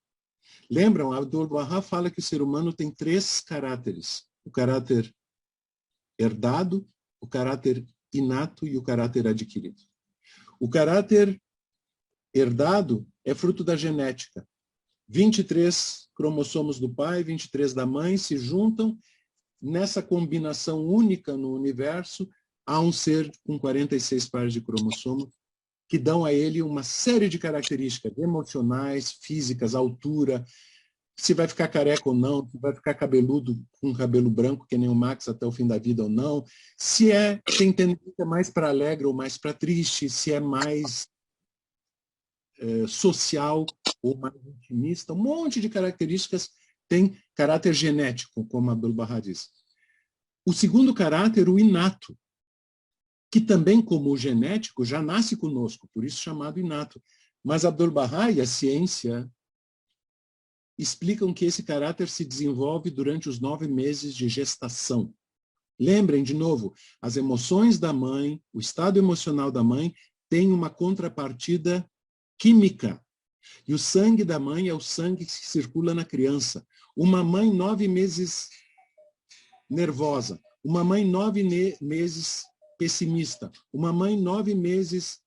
Lembram? Abdu'l-Bahá fala que o ser humano tem 3 caráteres. O caráter herdado, o caráter inato e o caráter adquirido. O caráter herdado é fruto da genética. 23 cromossomos do pai, 23 da mãe se juntam. Nessa combinação única no universo, há um ser com 46 pares de cromossomos que dão a ele uma série de características emocionais, físicas, altura, se vai ficar careca ou não, se vai ficar cabeludo com cabelo branco, que nem o Max até o fim da vida ou não, se tem tendência mais para alegre ou mais para triste, se é mais social ou mais intimista, um monte de características tem caráter genético, como Abdu'l-Bahá diz. O segundo caráter, o inato, que também, como o genético, já nasce conosco, por isso chamado inato. Mas Abdu'l-Bahá e a ciência explicam que esse caráter se desenvolve durante os 9 meses de gestação. Lembrem, de novo, as emoções da mãe, o estado emocional da mãe, tem uma contrapartida química. E o sangue da mãe é o sangue que circula na criança. Uma mãe 9 meses nervosa, uma mãe 9 meses pessimista, uma mãe 9 meses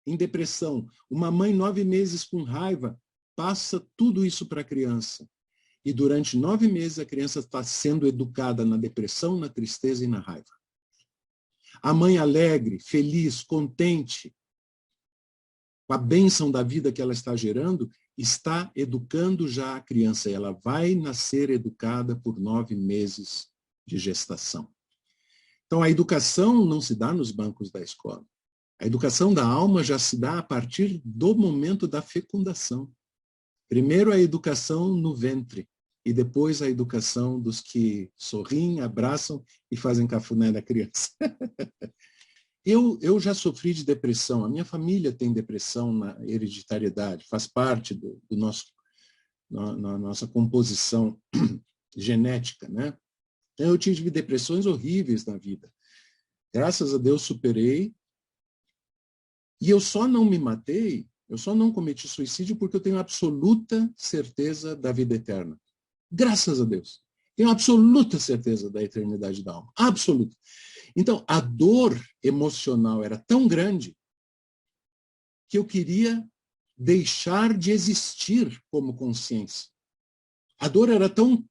em depressão, uma mãe 9 meses com raiva, passa tudo isso para a criança. E durante 9 meses a criança está sendo educada na depressão, na tristeza e na raiva. A mãe alegre, feliz, contente, com a bênção da vida que ela está gerando, está educando já a criança. Ela vai nascer educada por 9 meses de gestação. Então, a educação não se dá nos bancos da escola. A educação da alma já se dá a partir do momento da fecundação. Primeiro a educação no ventre, e depois a educação dos que sorriem, abraçam e fazem cafuné da criança. Eu já sofri de depressão. A minha família tem depressão na hereditariedade, faz parte na nossa composição genética, né? Eu tive depressões horríveis na vida. Graças a Deus superei. E eu só não me matei, eu só não cometi suicídio porque eu tenho absoluta certeza da vida eterna. Graças a Deus. Tenho absoluta certeza da eternidade da alma. Absoluta. Então, a dor emocional era tão grande que eu queria deixar de existir como consciência. A dor era tão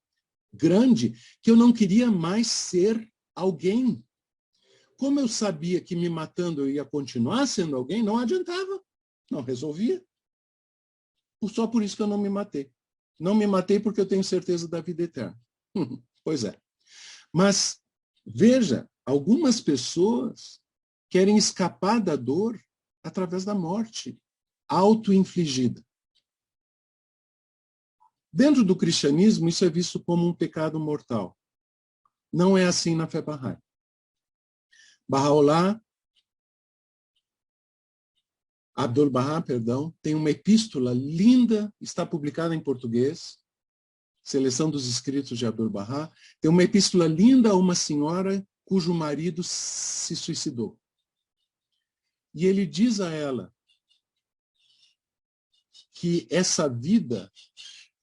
grande que eu não queria mais ser alguém. Como eu sabia que me matando eu ia continuar sendo alguém, não adiantava. Não resolvia. Só por isso que eu não me matei. Não me matei porque eu tenho certeza da vida eterna. Pois é. Mas, veja, algumas pessoas querem escapar da dor através da morte auto-infligida. Dentro do cristianismo, isso é visto como um pecado mortal. Não é assim na fé Bahá'í. Baha'u'lláh, Abdu'l-Bahá, tem uma epístola linda, está publicada em português, Seleção dos Escritos de Abdu'l-Bahá, tem uma epístola linda a uma senhora cujo marido se suicidou. E ele diz a ela que essa vida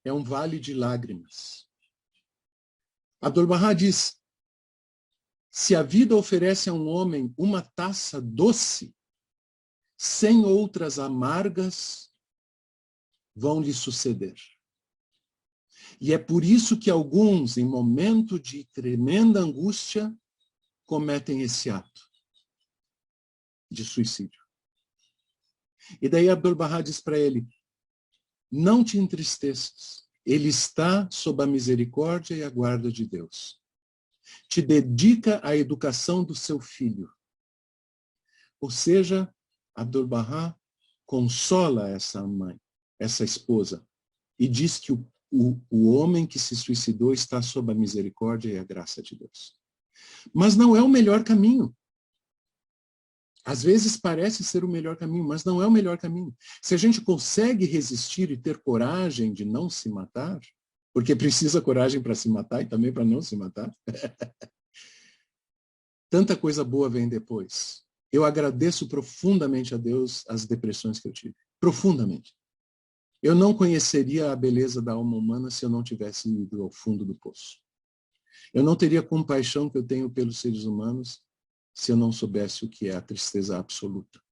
é um vale de lágrimas. Abdu'l-Bahá diz, se a vida oferece a um homem uma taça doce, 100 outras amargas vão lhe suceder. E é por isso que alguns, em momento de tremenda angústia, cometem esse ato de suicídio. E daí Abdu'l-Bahá diz para ele, não te entristeças, ele está sob a misericórdia e a guarda de Deus. Te dedica à educação do seu filho. Ou seja, Abdu'l-Bahá consola essa mãe, essa esposa, e diz que o homem que se suicidou está sob a misericórdia e a graça de Deus. Mas não é o melhor caminho. Às vezes parece ser o melhor caminho, mas não é o melhor caminho. Se a gente consegue resistir e ter coragem de não se matar, porque precisa coragem para se matar e também para não se matar, tanta coisa boa vem depois. Eu agradeço profundamente a Deus as depressões que eu tive. Profundamente. Eu não conheceria a beleza da alma humana se eu não tivesse ido ao fundo do poço. Eu não teria a compaixão que eu tenho pelos seres humanos se eu não soubesse o que é a tristeza absoluta.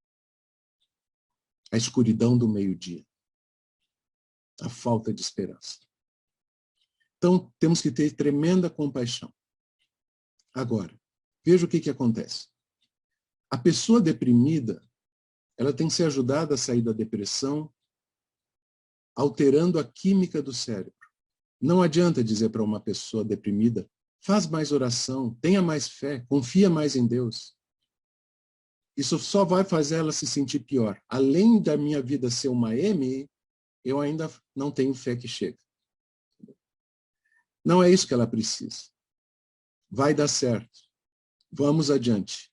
A escuridão do meio-dia. A falta de esperança. Então, temos que ter tremenda compaixão. Agora, veja o que acontece. A pessoa deprimida, ela tem que ser ajudada a sair da depressão alterando a química do cérebro. Não adianta dizer para uma pessoa deprimida, faz mais oração, tenha mais fé, confia mais em Deus. Isso só vai fazer ela se sentir pior. Além da minha vida ser uma M, eu ainda não tenho fé que chega. Não é isso que ela precisa. Vai dar certo. Vamos adiante.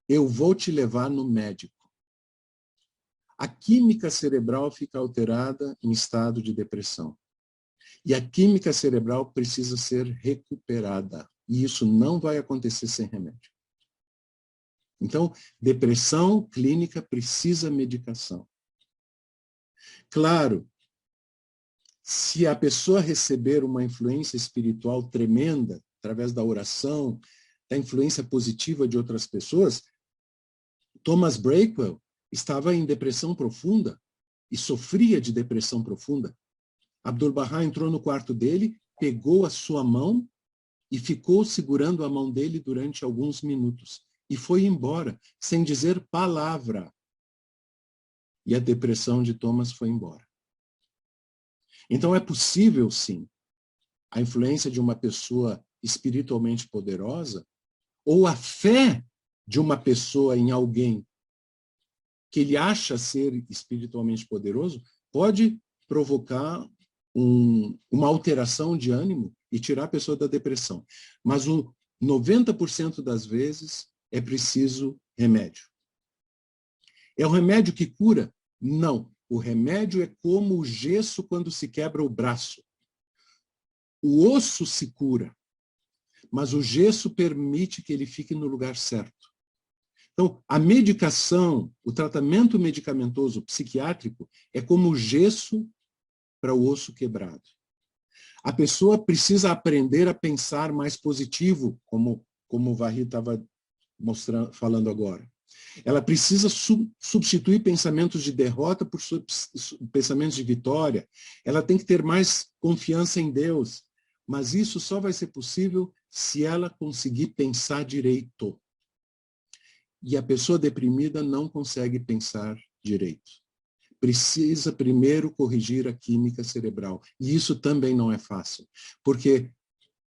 Eu vou te levar no médico. A química cerebral fica alterada em estado de depressão. E a química cerebral precisa ser recuperada. E isso não vai acontecer sem remédio. Então, depressão clínica precisa medicação. Claro, se a pessoa receber uma influência espiritual tremenda, através da oração, da influência positiva de outras pessoas, Thomas Breakwell estava em depressão profunda e sofria de depressão profunda. Abdu'l-Bahá entrou no quarto dele, pegou a sua mão e ficou segurando a mão dele durante alguns minutos. E foi embora, sem dizer palavra. E a depressão de Thomas foi embora. Então é possível, sim, a influência de uma pessoa espiritualmente poderosa ou a fé de uma pessoa em alguém que ele acha ser espiritualmente poderoso pode provocar uma alteração de ânimo e tirar a pessoa da depressão. Mas o 90% das vezes é preciso remédio. É o remédio que cura? Não. O remédio é como o gesso quando se quebra o braço. O osso se cura, mas o gesso permite que ele fique no lugar certo. Então, a medicação, o tratamento medicamentoso psiquiátrico é como o gesso para o osso quebrado. A pessoa precisa aprender a pensar mais positivo, como o Varri estava falando agora. Ela precisa substituir pensamentos de derrota por pensamentos de vitória. Ela tem que ter mais confiança em Deus. Mas isso só vai ser possível se ela conseguir pensar direito. E a pessoa deprimida não consegue pensar direito. Precisa primeiro corrigir a química cerebral. E isso também não é fácil, porque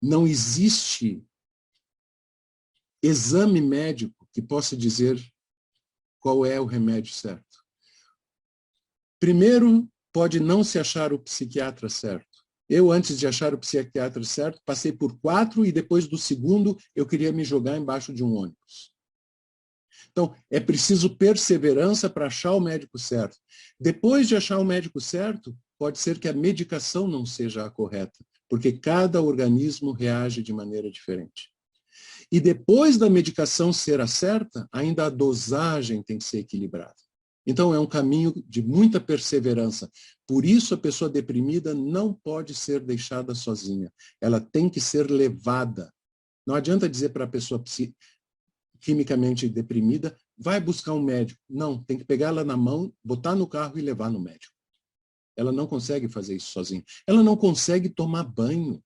não existe exame médico que possa dizer qual é o remédio certo. Primeiro, pode não se achar o psiquiatra certo. Eu, antes de achar o psiquiatra certo, passei por 4 e depois do segundo eu queria me jogar embaixo de um ônibus. Então, é preciso perseverança para achar o médico certo. Depois de achar o médico certo, pode ser que a medicação não seja a correta, porque cada organismo reage de maneira diferente. E depois da medicação ser a certa, ainda a dosagem tem que ser equilibrada. Então, é um caminho de muita perseverança. Por isso, a pessoa deprimida não pode ser deixada sozinha. Ela tem que ser levada. Não adianta dizer para a pessoa quimicamente deprimida, vai buscar um médico. Não, tem que pegar ela na mão, botar no carro e levar no médico. Ela não consegue fazer isso sozinha. Ela não consegue tomar banho.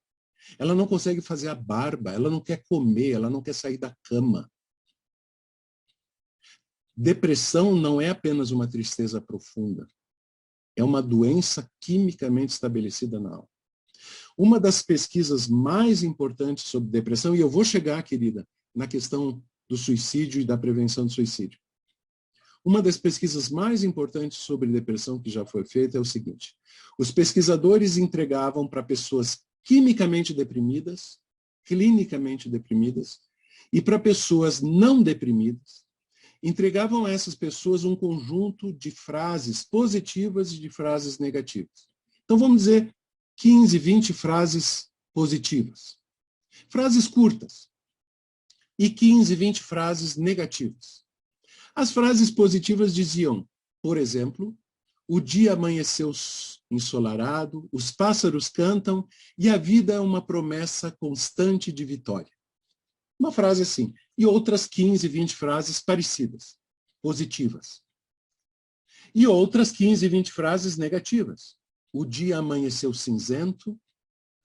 Ela não consegue fazer a barba. Ela não quer comer. Ela não quer sair da cama. Depressão não é apenas uma tristeza profunda. É uma doença quimicamente estabelecida na alma. Uma das pesquisas mais importantes sobre depressão, e eu vou chegar, querida, na questão do suicídio e da prevenção do suicídio. Uma das pesquisas mais importantes sobre depressão que já foi feita é o seguinte: os pesquisadores entregavam para pessoas quimicamente deprimidas, clinicamente deprimidas, e para pessoas não deprimidas, entregavam a essas pessoas um conjunto de frases positivas e de frases negativas. Então, vamos dizer 15, 20 frases positivas. Frases curtas. E 15, 20 frases negativas. As frases positivas diziam, por exemplo, o dia amanheceu ensolarado, os pássaros cantam e a vida é uma promessa constante de vitória. Uma frase assim. E outras 15, 20 frases parecidas, positivas. E outras 15, 20 frases negativas. O dia amanheceu cinzento,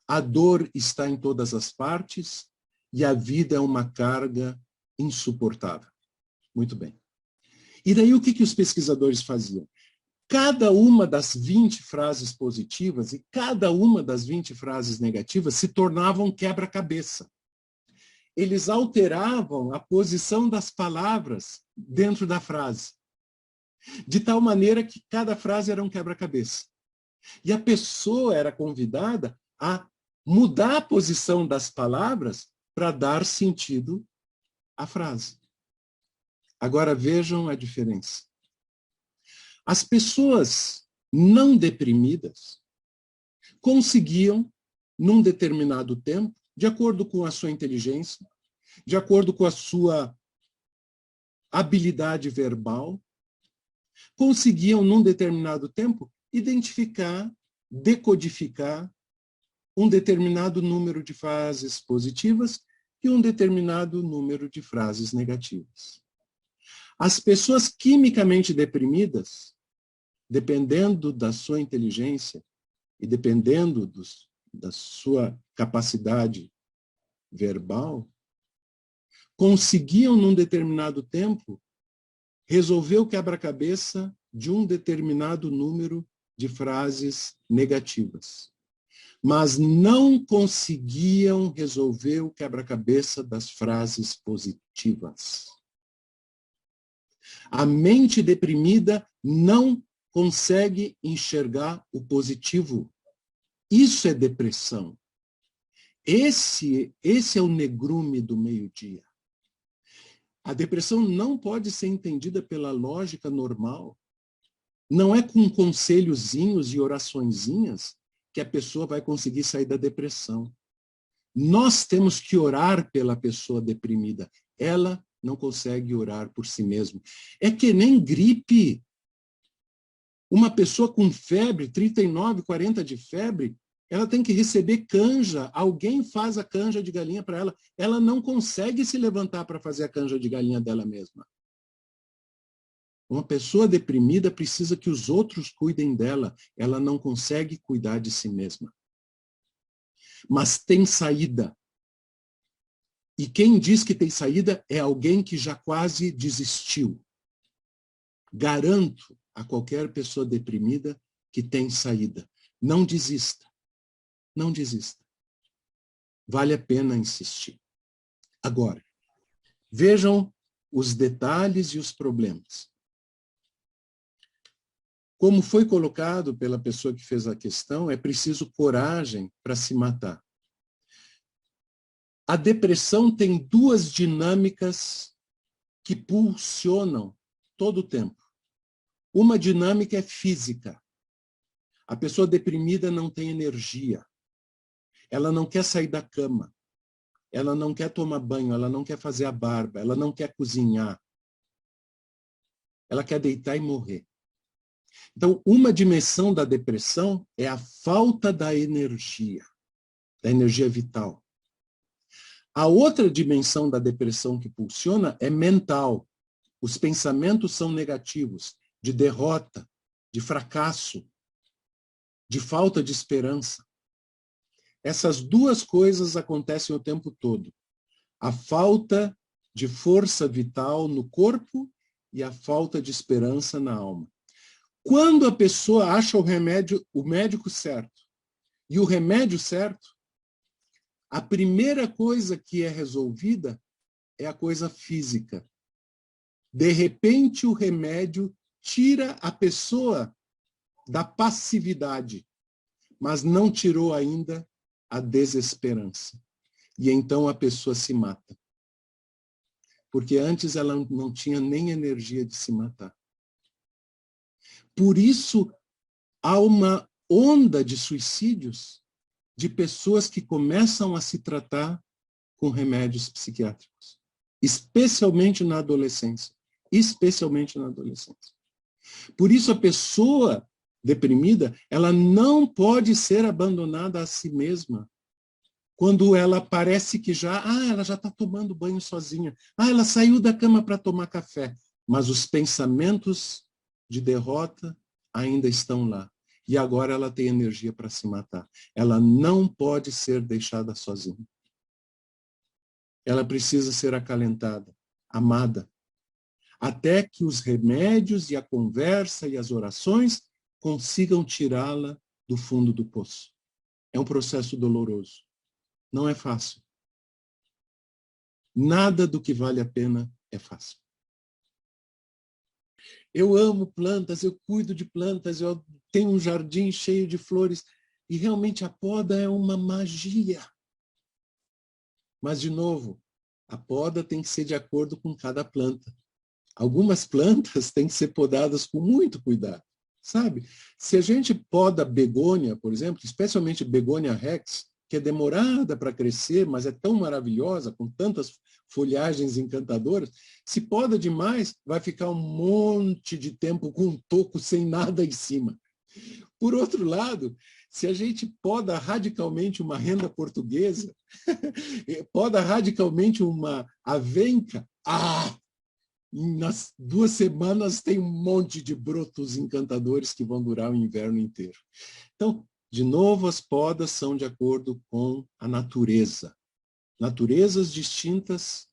a dor está em todas as partes e a vida é uma carga insuportável. Muito bem. E daí o que os pesquisadores faziam? Cada uma das 20 frases positivas e cada uma das 20 frases negativas se tornavam quebra-cabeça. Eles alteravam a posição das palavras dentro da frase, de tal maneira que cada frase era um quebra-cabeça. E a pessoa era convidada a mudar a posição das palavras para dar sentido à frase. Agora vejam a diferença. As pessoas não deprimidas conseguiam, num determinado tempo, de acordo com a sua inteligência, de acordo com a sua habilidade verbal, conseguiam, num determinado tempo, identificar, decodificar um determinado número de frases positivas e um determinado número de frases negativas. As pessoas quimicamente deprimidas, dependendo da sua inteligência e dependendo da sua capacidade verbal, conseguiam, num determinado tempo, resolver o quebra-cabeça de um determinado número de frases negativas. Mas não conseguiam resolver o quebra-cabeça das frases positivas. A mente deprimida não consegue enxergar o positivo. Isso é depressão. Esse é o negrume do meio-dia. A depressão não pode ser entendida pela lógica normal. Não é com conselhozinhos e oraçõezinhas que a pessoa vai conseguir sair da depressão. Nós temos que orar pela pessoa deprimida. Ela não consegue orar por si mesma. É que nem gripe. Uma pessoa com febre, 39, 40 de febre, ela tem que receber canja. Alguém faz a canja de galinha para ela. Ela não consegue se levantar para fazer a canja de galinha dela mesma. Uma pessoa deprimida precisa que os outros cuidem dela. Ela não consegue cuidar de si mesma. Mas tem saída. E quem diz que tem saída é alguém que já quase desistiu. Garanto a qualquer pessoa deprimida que tem saída. Não desista. Não desista. Vale a pena insistir. Agora, vejam os detalhes e os problemas. Como foi colocado pela pessoa que fez a questão, é preciso coragem para se matar. A depressão tem duas dinâmicas que pulsionam todo o tempo. Uma dinâmica é física. A pessoa deprimida não tem energia. ela não quer sair da cama, ela não quer tomar banho, ela não quer fazer a barba, ela não quer cozinhar. Ela quer deitar e morrer. Então, uma dimensão da depressão é a falta da energia vital. A outra dimensão da depressão que pulsiona é mental. Os pensamentos são negativos, de derrota, de fracasso, de falta de esperança. Essas duas coisas acontecem o tempo todo. A falta de força vital no corpo e a falta de esperança na alma. Quando a pessoa acha o médico certo e o remédio certo, a primeira coisa que é resolvida é a coisa física. De repente, o remédio tira a pessoa da passividade, mas não tirou ainda a desesperança. E então a pessoa se mata. Porque antes ela não tinha nem energia de se matar. Por isso, há uma onda de suicídios de pessoas que começam a se tratar com remédios psiquiátricos, especialmente na adolescência. Especialmente na adolescência. Por isso, a pessoa deprimida, ela não pode ser abandonada a si mesma. Quando ela parece que ela já está tomando banho sozinha. Ela saiu da cama para tomar café. Mas os pensamentos de derrota ainda estão lá. E agora ela tem energia para se matar. Ela não pode ser deixada sozinha. Ela precisa ser acalentada, amada, até que os remédios e a conversa e as orações consigam tirá-la do fundo do poço. É um processo doloroso. Não é fácil. Nada do que vale a pena é fácil. Eu amo plantas, eu cuido de plantas, eu tenho um jardim cheio de flores e realmente a poda é uma magia. Mas, de novo, a poda tem que ser de acordo com cada planta. Algumas plantas têm que ser podadas com muito cuidado, sabe? Se a gente poda begônia, por exemplo, especialmente begônia rex, que é demorada para crescer, mas é tão maravilhosa, com tantas folhagens encantadoras, se poda demais, vai ficar um monte de tempo com um toco sem nada em cima. Por outro lado, se a gente poda radicalmente uma renda portuguesa, poda radicalmente uma avenca, nas 2 semanas tem um monte de brotos encantadores que vão durar o inverno inteiro. Então, de novo, as podas são de acordo com a natureza. Naturezas distintas,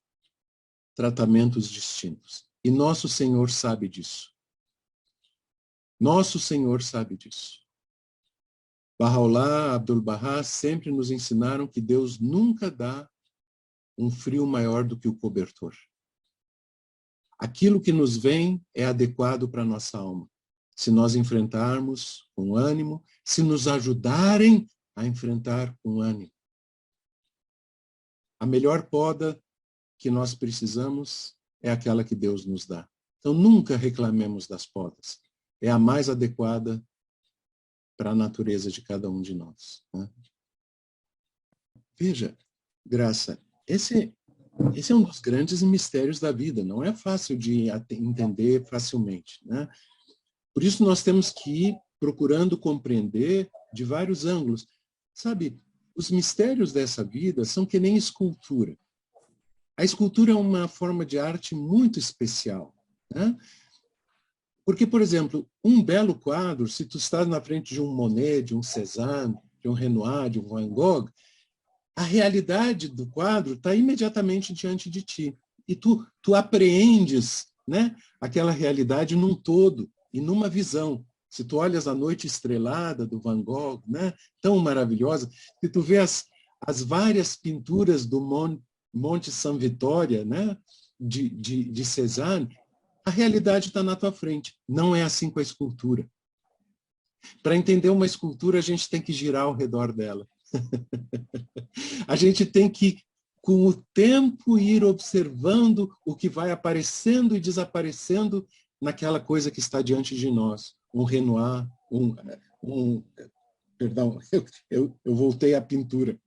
tratamentos distintos. E nosso Senhor sabe disso. Nosso Senhor sabe disso. Bahá'u'lláh, Abdu'l-Bahá sempre nos ensinaram que Deus nunca dá um frio maior do que o cobertor. Aquilo que nos vem é adequado para a nossa alma. Se nós enfrentarmos com ânimo, se nos ajudarem a enfrentar com ânimo. A melhor poda que nós precisamos é aquela que Deus nos dá. Então, nunca reclamemos das podas. É a mais adequada para a natureza de cada um de nós. Né? Veja, Graça, esse é um dos grandes mistérios da vida. Não é fácil de entender facilmente. Né? Por isso, nós temos que ir procurando compreender de vários ângulos. Sabe, os mistérios dessa vida são que nem escultura. A escultura é uma forma de arte muito especial. Né? Porque, por exemplo, um belo quadro, se tu estás na frente de um Monet, de um Cézanne, de um Renoir, de um Van Gogh, a realidade do quadro está imediatamente diante de ti. E tu apreendes, né, aquela realidade num todo e numa visão. Se tu olhas a Noite Estrelada do Van Gogh, né, tão maravilhosa, se tu vê as várias pinturas do Monte São Vitória, né, de Cézanne, a realidade está na tua frente. Não é assim com a escultura. Para entender uma escultura, a gente tem que girar ao redor dela. A gente tem que, com o tempo, ir observando o que vai aparecendo e desaparecendo naquela coisa que está diante de nós. Um Renoir, um Perdão, eu voltei à pintura.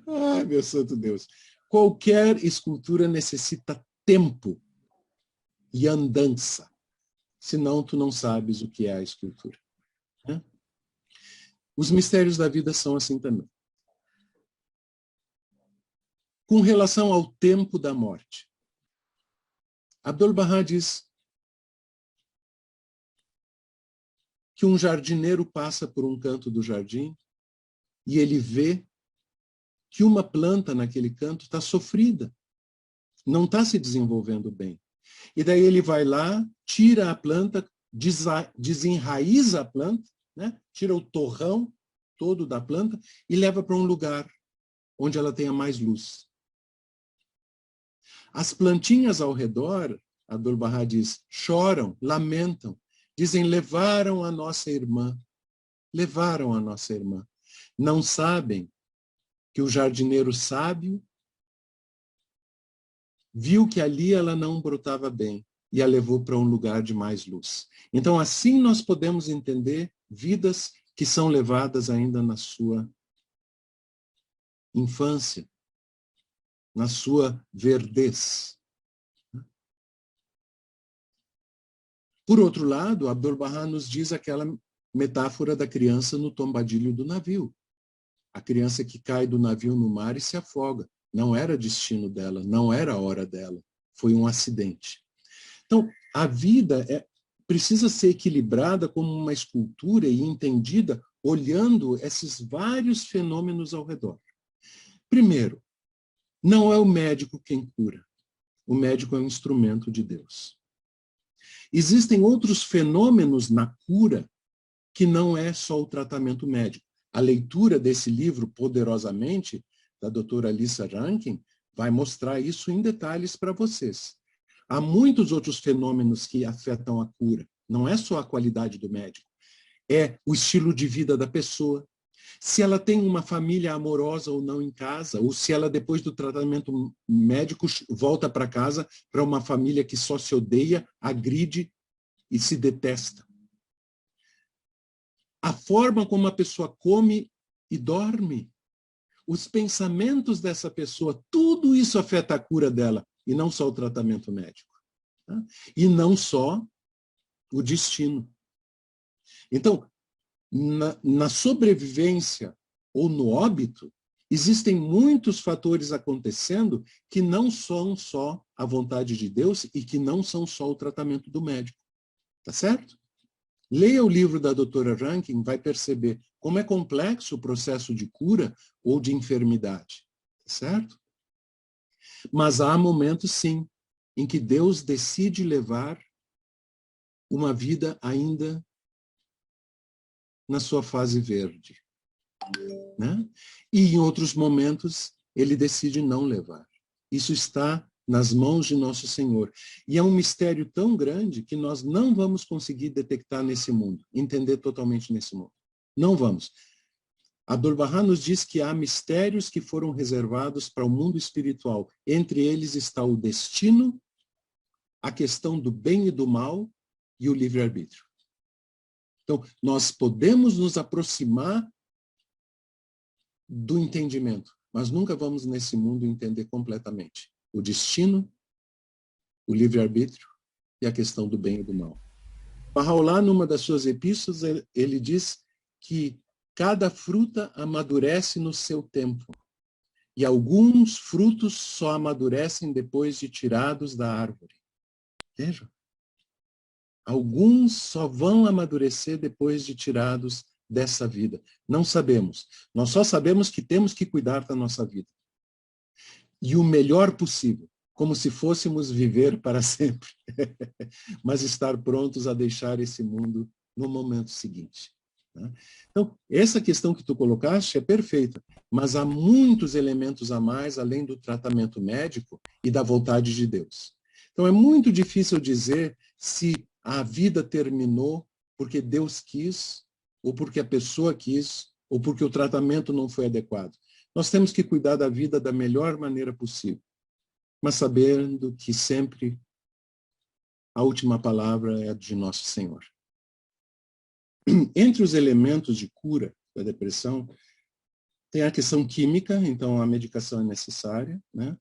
Ai, meu santo Deus. Qualquer escultura necessita tempo e andança. Senão, tu não sabes o que é a escultura. Né? Os mistérios da vida são assim também. Com relação ao tempo da morte, Abdu'l-Bahá diz que um jardineiro passa por um canto do jardim e ele vê que uma planta naquele canto está sofrida, não está se desenvolvendo bem. E daí ele vai lá, tira a planta, desenraiza a planta, né? Tira o torrão todo da planta e leva para um lugar onde ela tenha mais luz. As plantinhas ao redor, Abdu'l-Bahá diz, choram, lamentam, dizem, levaram a nossa irmã. Levaram a nossa irmã. Não sabem que o jardineiro sábio viu que ali ela não brotava bem e a levou para um lugar de mais luz. Então, assim nós podemos entender vidas que são levadas ainda na sua infância, na sua verdez. Por outro lado, Abdu'l-Bahá nos diz aquela metáfora da criança no tombadilho do navio. A criança que cai do navio no mar e se afoga. Não era destino dela, não era a hora dela. Foi um acidente. Então, a vida precisa ser equilibrada como uma escultura e entendida olhando esses vários fenômenos ao redor. Primeiro, não é o médico quem cura. O médico é um instrumento de Deus. Existem outros fenômenos na cura que não é só o tratamento médico. A leitura desse livro, Poderosamente, da doutora Lisa Rankin, vai mostrar isso em detalhes para vocês. Há muitos outros fenômenos que afetam a cura. Não é só a qualidade do médico. É o estilo de vida da pessoa. Se ela tem uma família amorosa ou não em casa, ou se ela, depois do tratamento médico, volta para casa para uma família que só se odeia, agride e se detesta. A forma como a pessoa come e dorme, os pensamentos dessa pessoa, tudo isso afeta a cura dela, e não só o tratamento médico. Tá? E não só o destino. Então, na sobrevivência ou no óbito, existem muitos fatores acontecendo que não são só a vontade de Deus e que não são só o tratamento do médico. Tá certo? Leia o livro da doutora Rankin, vai perceber como é complexo o processo de cura ou de enfermidade. Tá certo? Mas há momentos, sim, em que Deus decide levar uma vida ainda na sua fase verde. Né? E em outros momentos, ele decide não levar. Isso está nas mãos de nosso Senhor. E é um mistério tão grande que nós não vamos conseguir detectar nesse mundo, entender totalmente nesse mundo. Não vamos. Abdu'l-Bahá nos diz que há mistérios que foram reservados para o mundo espiritual. Entre eles está o destino, a questão do bem e do mal e o livre-arbítrio. Então, nós podemos nos aproximar do entendimento, mas nunca vamos nesse mundo entender completamente o destino, o livre-arbítrio e a questão do bem e do mal. Bahá'u'lláh, numa das suas epístolas, ele diz que cada fruta amadurece no seu tempo e alguns frutos só amadurecem depois de tirados da árvore. Veja. Alguns só vão amadurecer depois de tirados dessa vida. Não sabemos. Nós só sabemos que temos que cuidar da nossa vida. E o melhor possível, como se fôssemos viver para sempre, mas estar prontos a deixar esse mundo no momento seguinte. Né? Então, essa questão que tu colocaste é perfeita, mas há muitos elementos a mais, além do tratamento médico e da vontade de Deus. Então, é muito difícil dizer se a vida terminou porque Deus quis, ou porque a pessoa quis, ou porque o tratamento não foi adequado. Nós temos que cuidar da vida da melhor maneira possível, mas sabendo que sempre a última palavra é a de nosso Senhor. entre os elementos de cura da depressão, tem a questão química, então a medicação é necessária, né?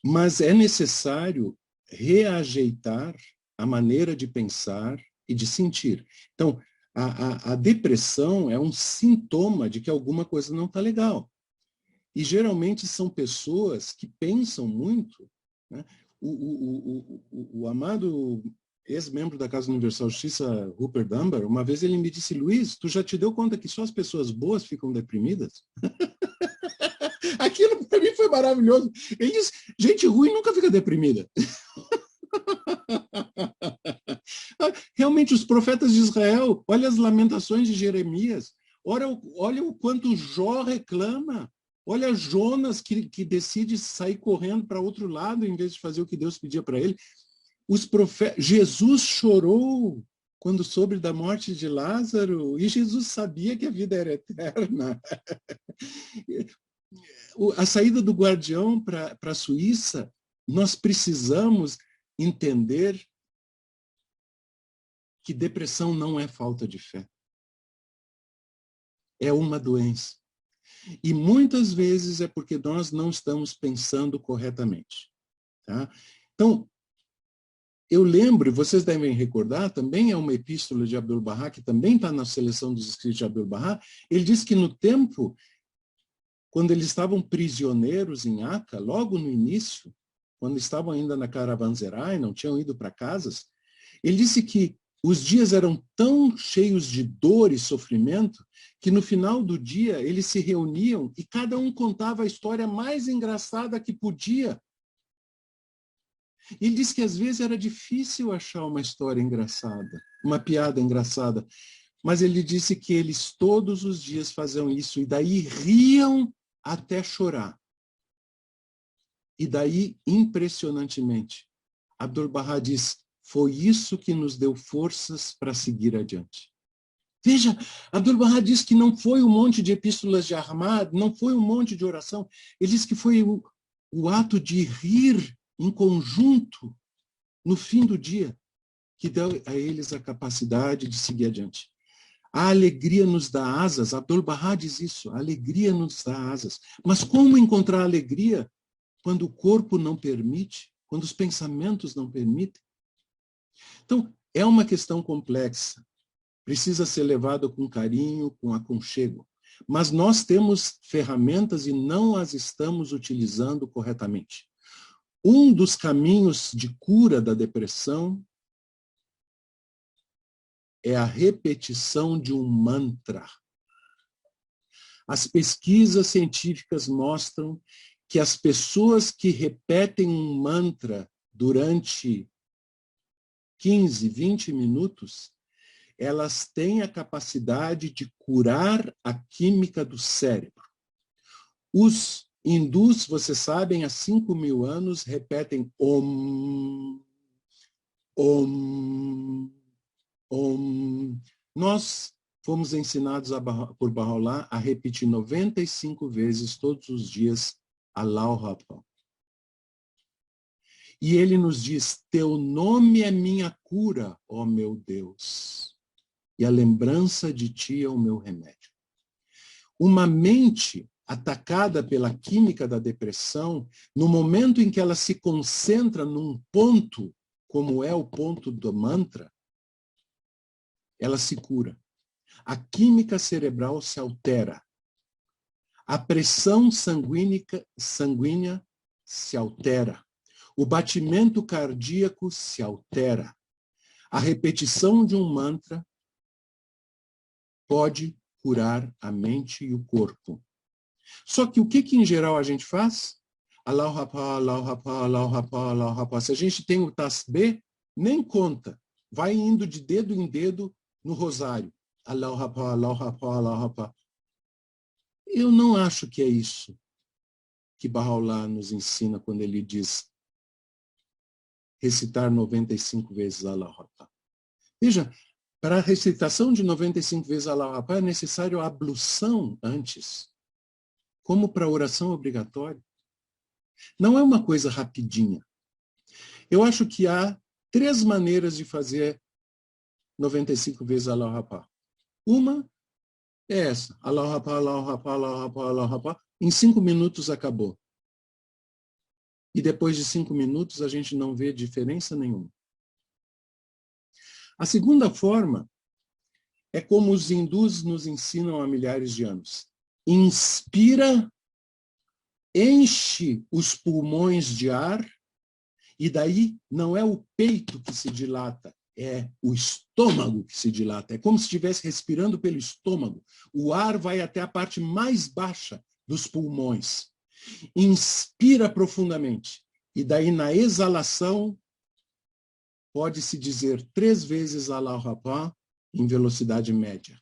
Mas é necessário reajeitar a maneira de pensar e de sentir. Então, a depressão é um sintoma de que alguma coisa não está legal. E geralmente são pessoas que pensam muito, né? O amado ex-membro da Casa Universal de Justiça, Rupert Dunbar, uma vez ele me disse: Luiz, tu já te deu conta que só as pessoas boas ficam deprimidas? Aquilo para mim foi maravilhoso. Ele disse: gente ruim nunca fica deprimida. Realmente, os profetas de Israel, olha as lamentações de Jeremias, olha o quanto Jó reclama, olha Jonas que decide sair correndo para outro lado em vez de fazer o que Deus pedia para ele. Jesus chorou quando soube da morte de Lázaro, e Jesus sabia que a vida era eterna. A saída do Guardião para a Suíça, nós precisamos entender que depressão não é falta de fé. É uma doença. E muitas vezes é porque nós não estamos pensando corretamente. Tá? Então, eu lembro, vocês devem recordar, também é uma epístola de Abdu'l-Bahá, que também está na seleção dos escritos de Abdu'l-Bahá. Ele diz que no tempo, quando eles estavam prisioneiros em Aca, logo no início, quando estavam ainda na Caravanserai, não tinham ido para casas, ele disse que os dias eram tão cheios de dor e sofrimento que no final do dia eles se reuniam e cada um contava a história mais engraçada que podia. Ele disse que às vezes era difícil achar uma história engraçada, uma piada engraçada, mas ele disse que eles todos os dias faziam isso e daí riam até chorar. E daí, impressionantemente, Abdu'l-Bahá diz: foi isso que nos deu forças para seguir adiante. Veja, Abdu'l-Bahá diz que não foi um monte de epístolas de Ahmad, não foi um monte de oração. Ele diz que foi o ato de rir em conjunto no fim do dia que deu a eles a capacidade de seguir adiante. A alegria nos dá asas. Abdu'l-Bahá diz isso, a alegria nos dá asas. Mas como encontrar alegria quando o corpo não permite, quando os pensamentos não permitem? Então, é uma questão complexa. Precisa ser levada com carinho, com aconchego. Mas nós temos ferramentas e não as estamos utilizando corretamente. Um dos caminhos de cura da depressão é a repetição de um mantra. As pesquisas científicas mostram que as pessoas que repetem um mantra durante 15, 20 minutos, elas têm a capacidade de curar a química do cérebro. Os hindus, vocês sabem, há 5.000 anos repetem Om, Om, Om. Nós fomos ensinados por Baha'u'lláh a repetir 95 vezes todos os dias Allahu Akbar. E ele nos diz: teu nome é minha cura, ó meu Deus, e a lembrança de ti é o meu remédio. Uma mente atacada pela química da depressão, no momento em que ela se concentra num ponto, como é o ponto do mantra, ela se cura. A química cerebral se altera. A pressão sanguínea se altera. O batimento cardíaco se altera. A repetição de um mantra pode curar a mente e o corpo. Só que o que em geral a gente faz? Allahu Akbar, Allahu Akbar, Allahu Akbar, Allahu Akbar. Se a gente tem o tasbih, nem conta. Vai indo de dedo em dedo no rosário. Allahu Akbar, Allahu Akbar, Allahu Akbar. Eu não acho que é isso que Baha'u'lláh nos ensina quando ele diz recitar 95 vezes Allahu Akbar. Veja, para a recitação de 95 vezes Allahu Akbar é necessário a ablução antes, como para a oração obrigatória. Não é uma coisa rapidinha. Eu acho que há 3 maneiras de fazer 95 vezes Allahu Akbar. Uma é essa. Allahu Akbar, Allahu Akbar, Allahu Akbar, Allahu Akbar. Em 5 minutos acabou. E depois de 5 minutos a gente não vê diferença nenhuma. A segunda forma é como os hindus nos ensinam há milhares de anos. Inspira, enche os pulmões de ar, e daí não é o peito que se dilata, é o estômago que se dilata. É como se estivesse respirando pelo estômago. O ar vai até a parte mais baixa dos pulmões. Inspira profundamente. E daí, na exalação, pode-se dizer 3 vezes Allahu Akbar em velocidade média.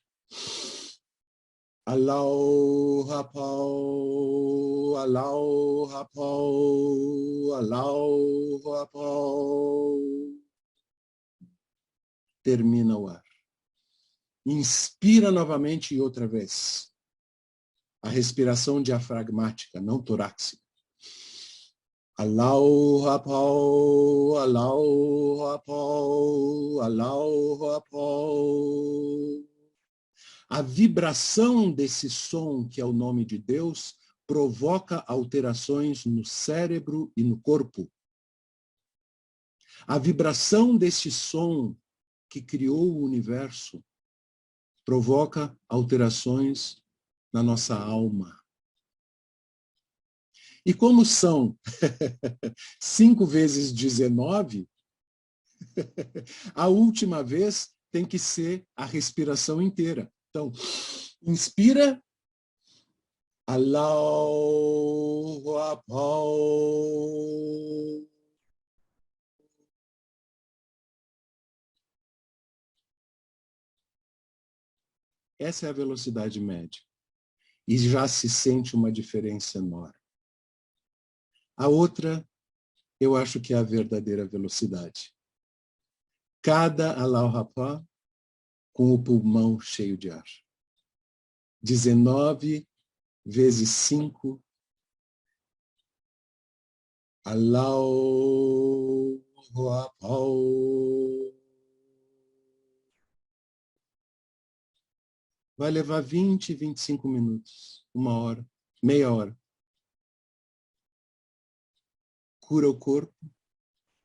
Allahu Akbar, Allahu Akbar, Allahu Akbar. Termina o ar. Inspira novamente e outra vez. A respiração diafragmática, não torácica. Allahu Akbar, Allahu Akbar, Allahu Akbar. A vibração desse som, que é o nome de Deus, provoca alterações no cérebro e no corpo. A vibração desse som que criou o universo provoca alterações na nossa alma. E como são 5 vezes 19, a última vez tem que ser a respiração inteira. Então, inspira, Allahu Akbar. Essa é a velocidade média. E já se sente uma diferença enorme. A outra, eu acho que é a verdadeira velocidade. Cada Allahu Akbar com o pulmão cheio de ar. 19 vezes 5. Allahu Akbar. Vai levar 20, 25 minutos, 1 hora, meia hora. Cura o corpo,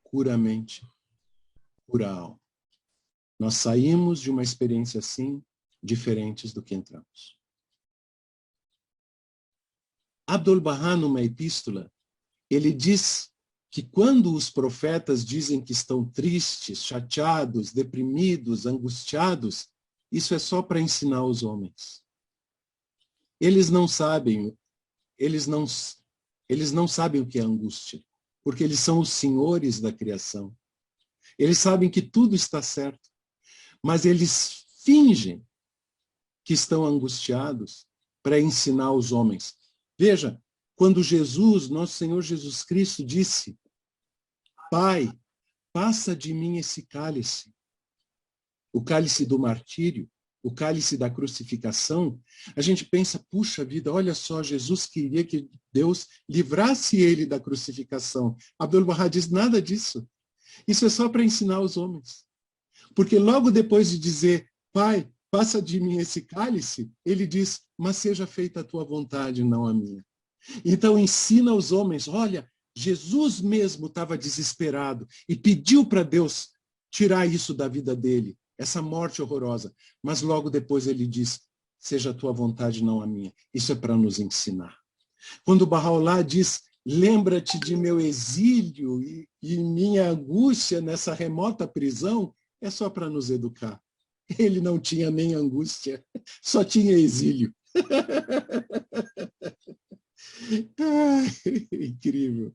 cura a mente, cura a alma. Nós saímos de uma experiência assim, diferentes do que entramos. Abdu'l-Bahá, numa epístola, ele diz que quando os profetas dizem que estão tristes, chateados, deprimidos, angustiados, isso é só para ensinar os homens. Eles não sabem o que é angústia, porque eles são os senhores da criação. Eles sabem que tudo está certo, mas eles fingem que estão angustiados para ensinar os homens. Veja, quando Jesus, nosso Senhor Jesus Cristo, disse: Pai, passa de mim esse cálice, o cálice do martírio, o cálice da crucificação, a gente pensa, puxa vida, olha só, Jesus queria que Deus livrasse ele da crucificação. Abdu'l-Bahá diz, nada disso. Isso é só para ensinar os homens. Porque logo depois de dizer, Pai, passa de mim esse cálice, ele diz, mas seja feita a tua vontade, não a minha. Então ensina aos homens, olha, Jesus mesmo estava desesperado e pediu para Deus tirar isso da vida dele, essa morte horrorosa. Mas logo depois ele diz, seja a tua vontade, não a minha. Isso é para nos ensinar. Quando Bahá'u'lláh diz, lembra-te de meu exílio e minha angústia nessa remota prisão, é só para nos educar. Ele não tinha nem angústia, só tinha exílio. Incrível.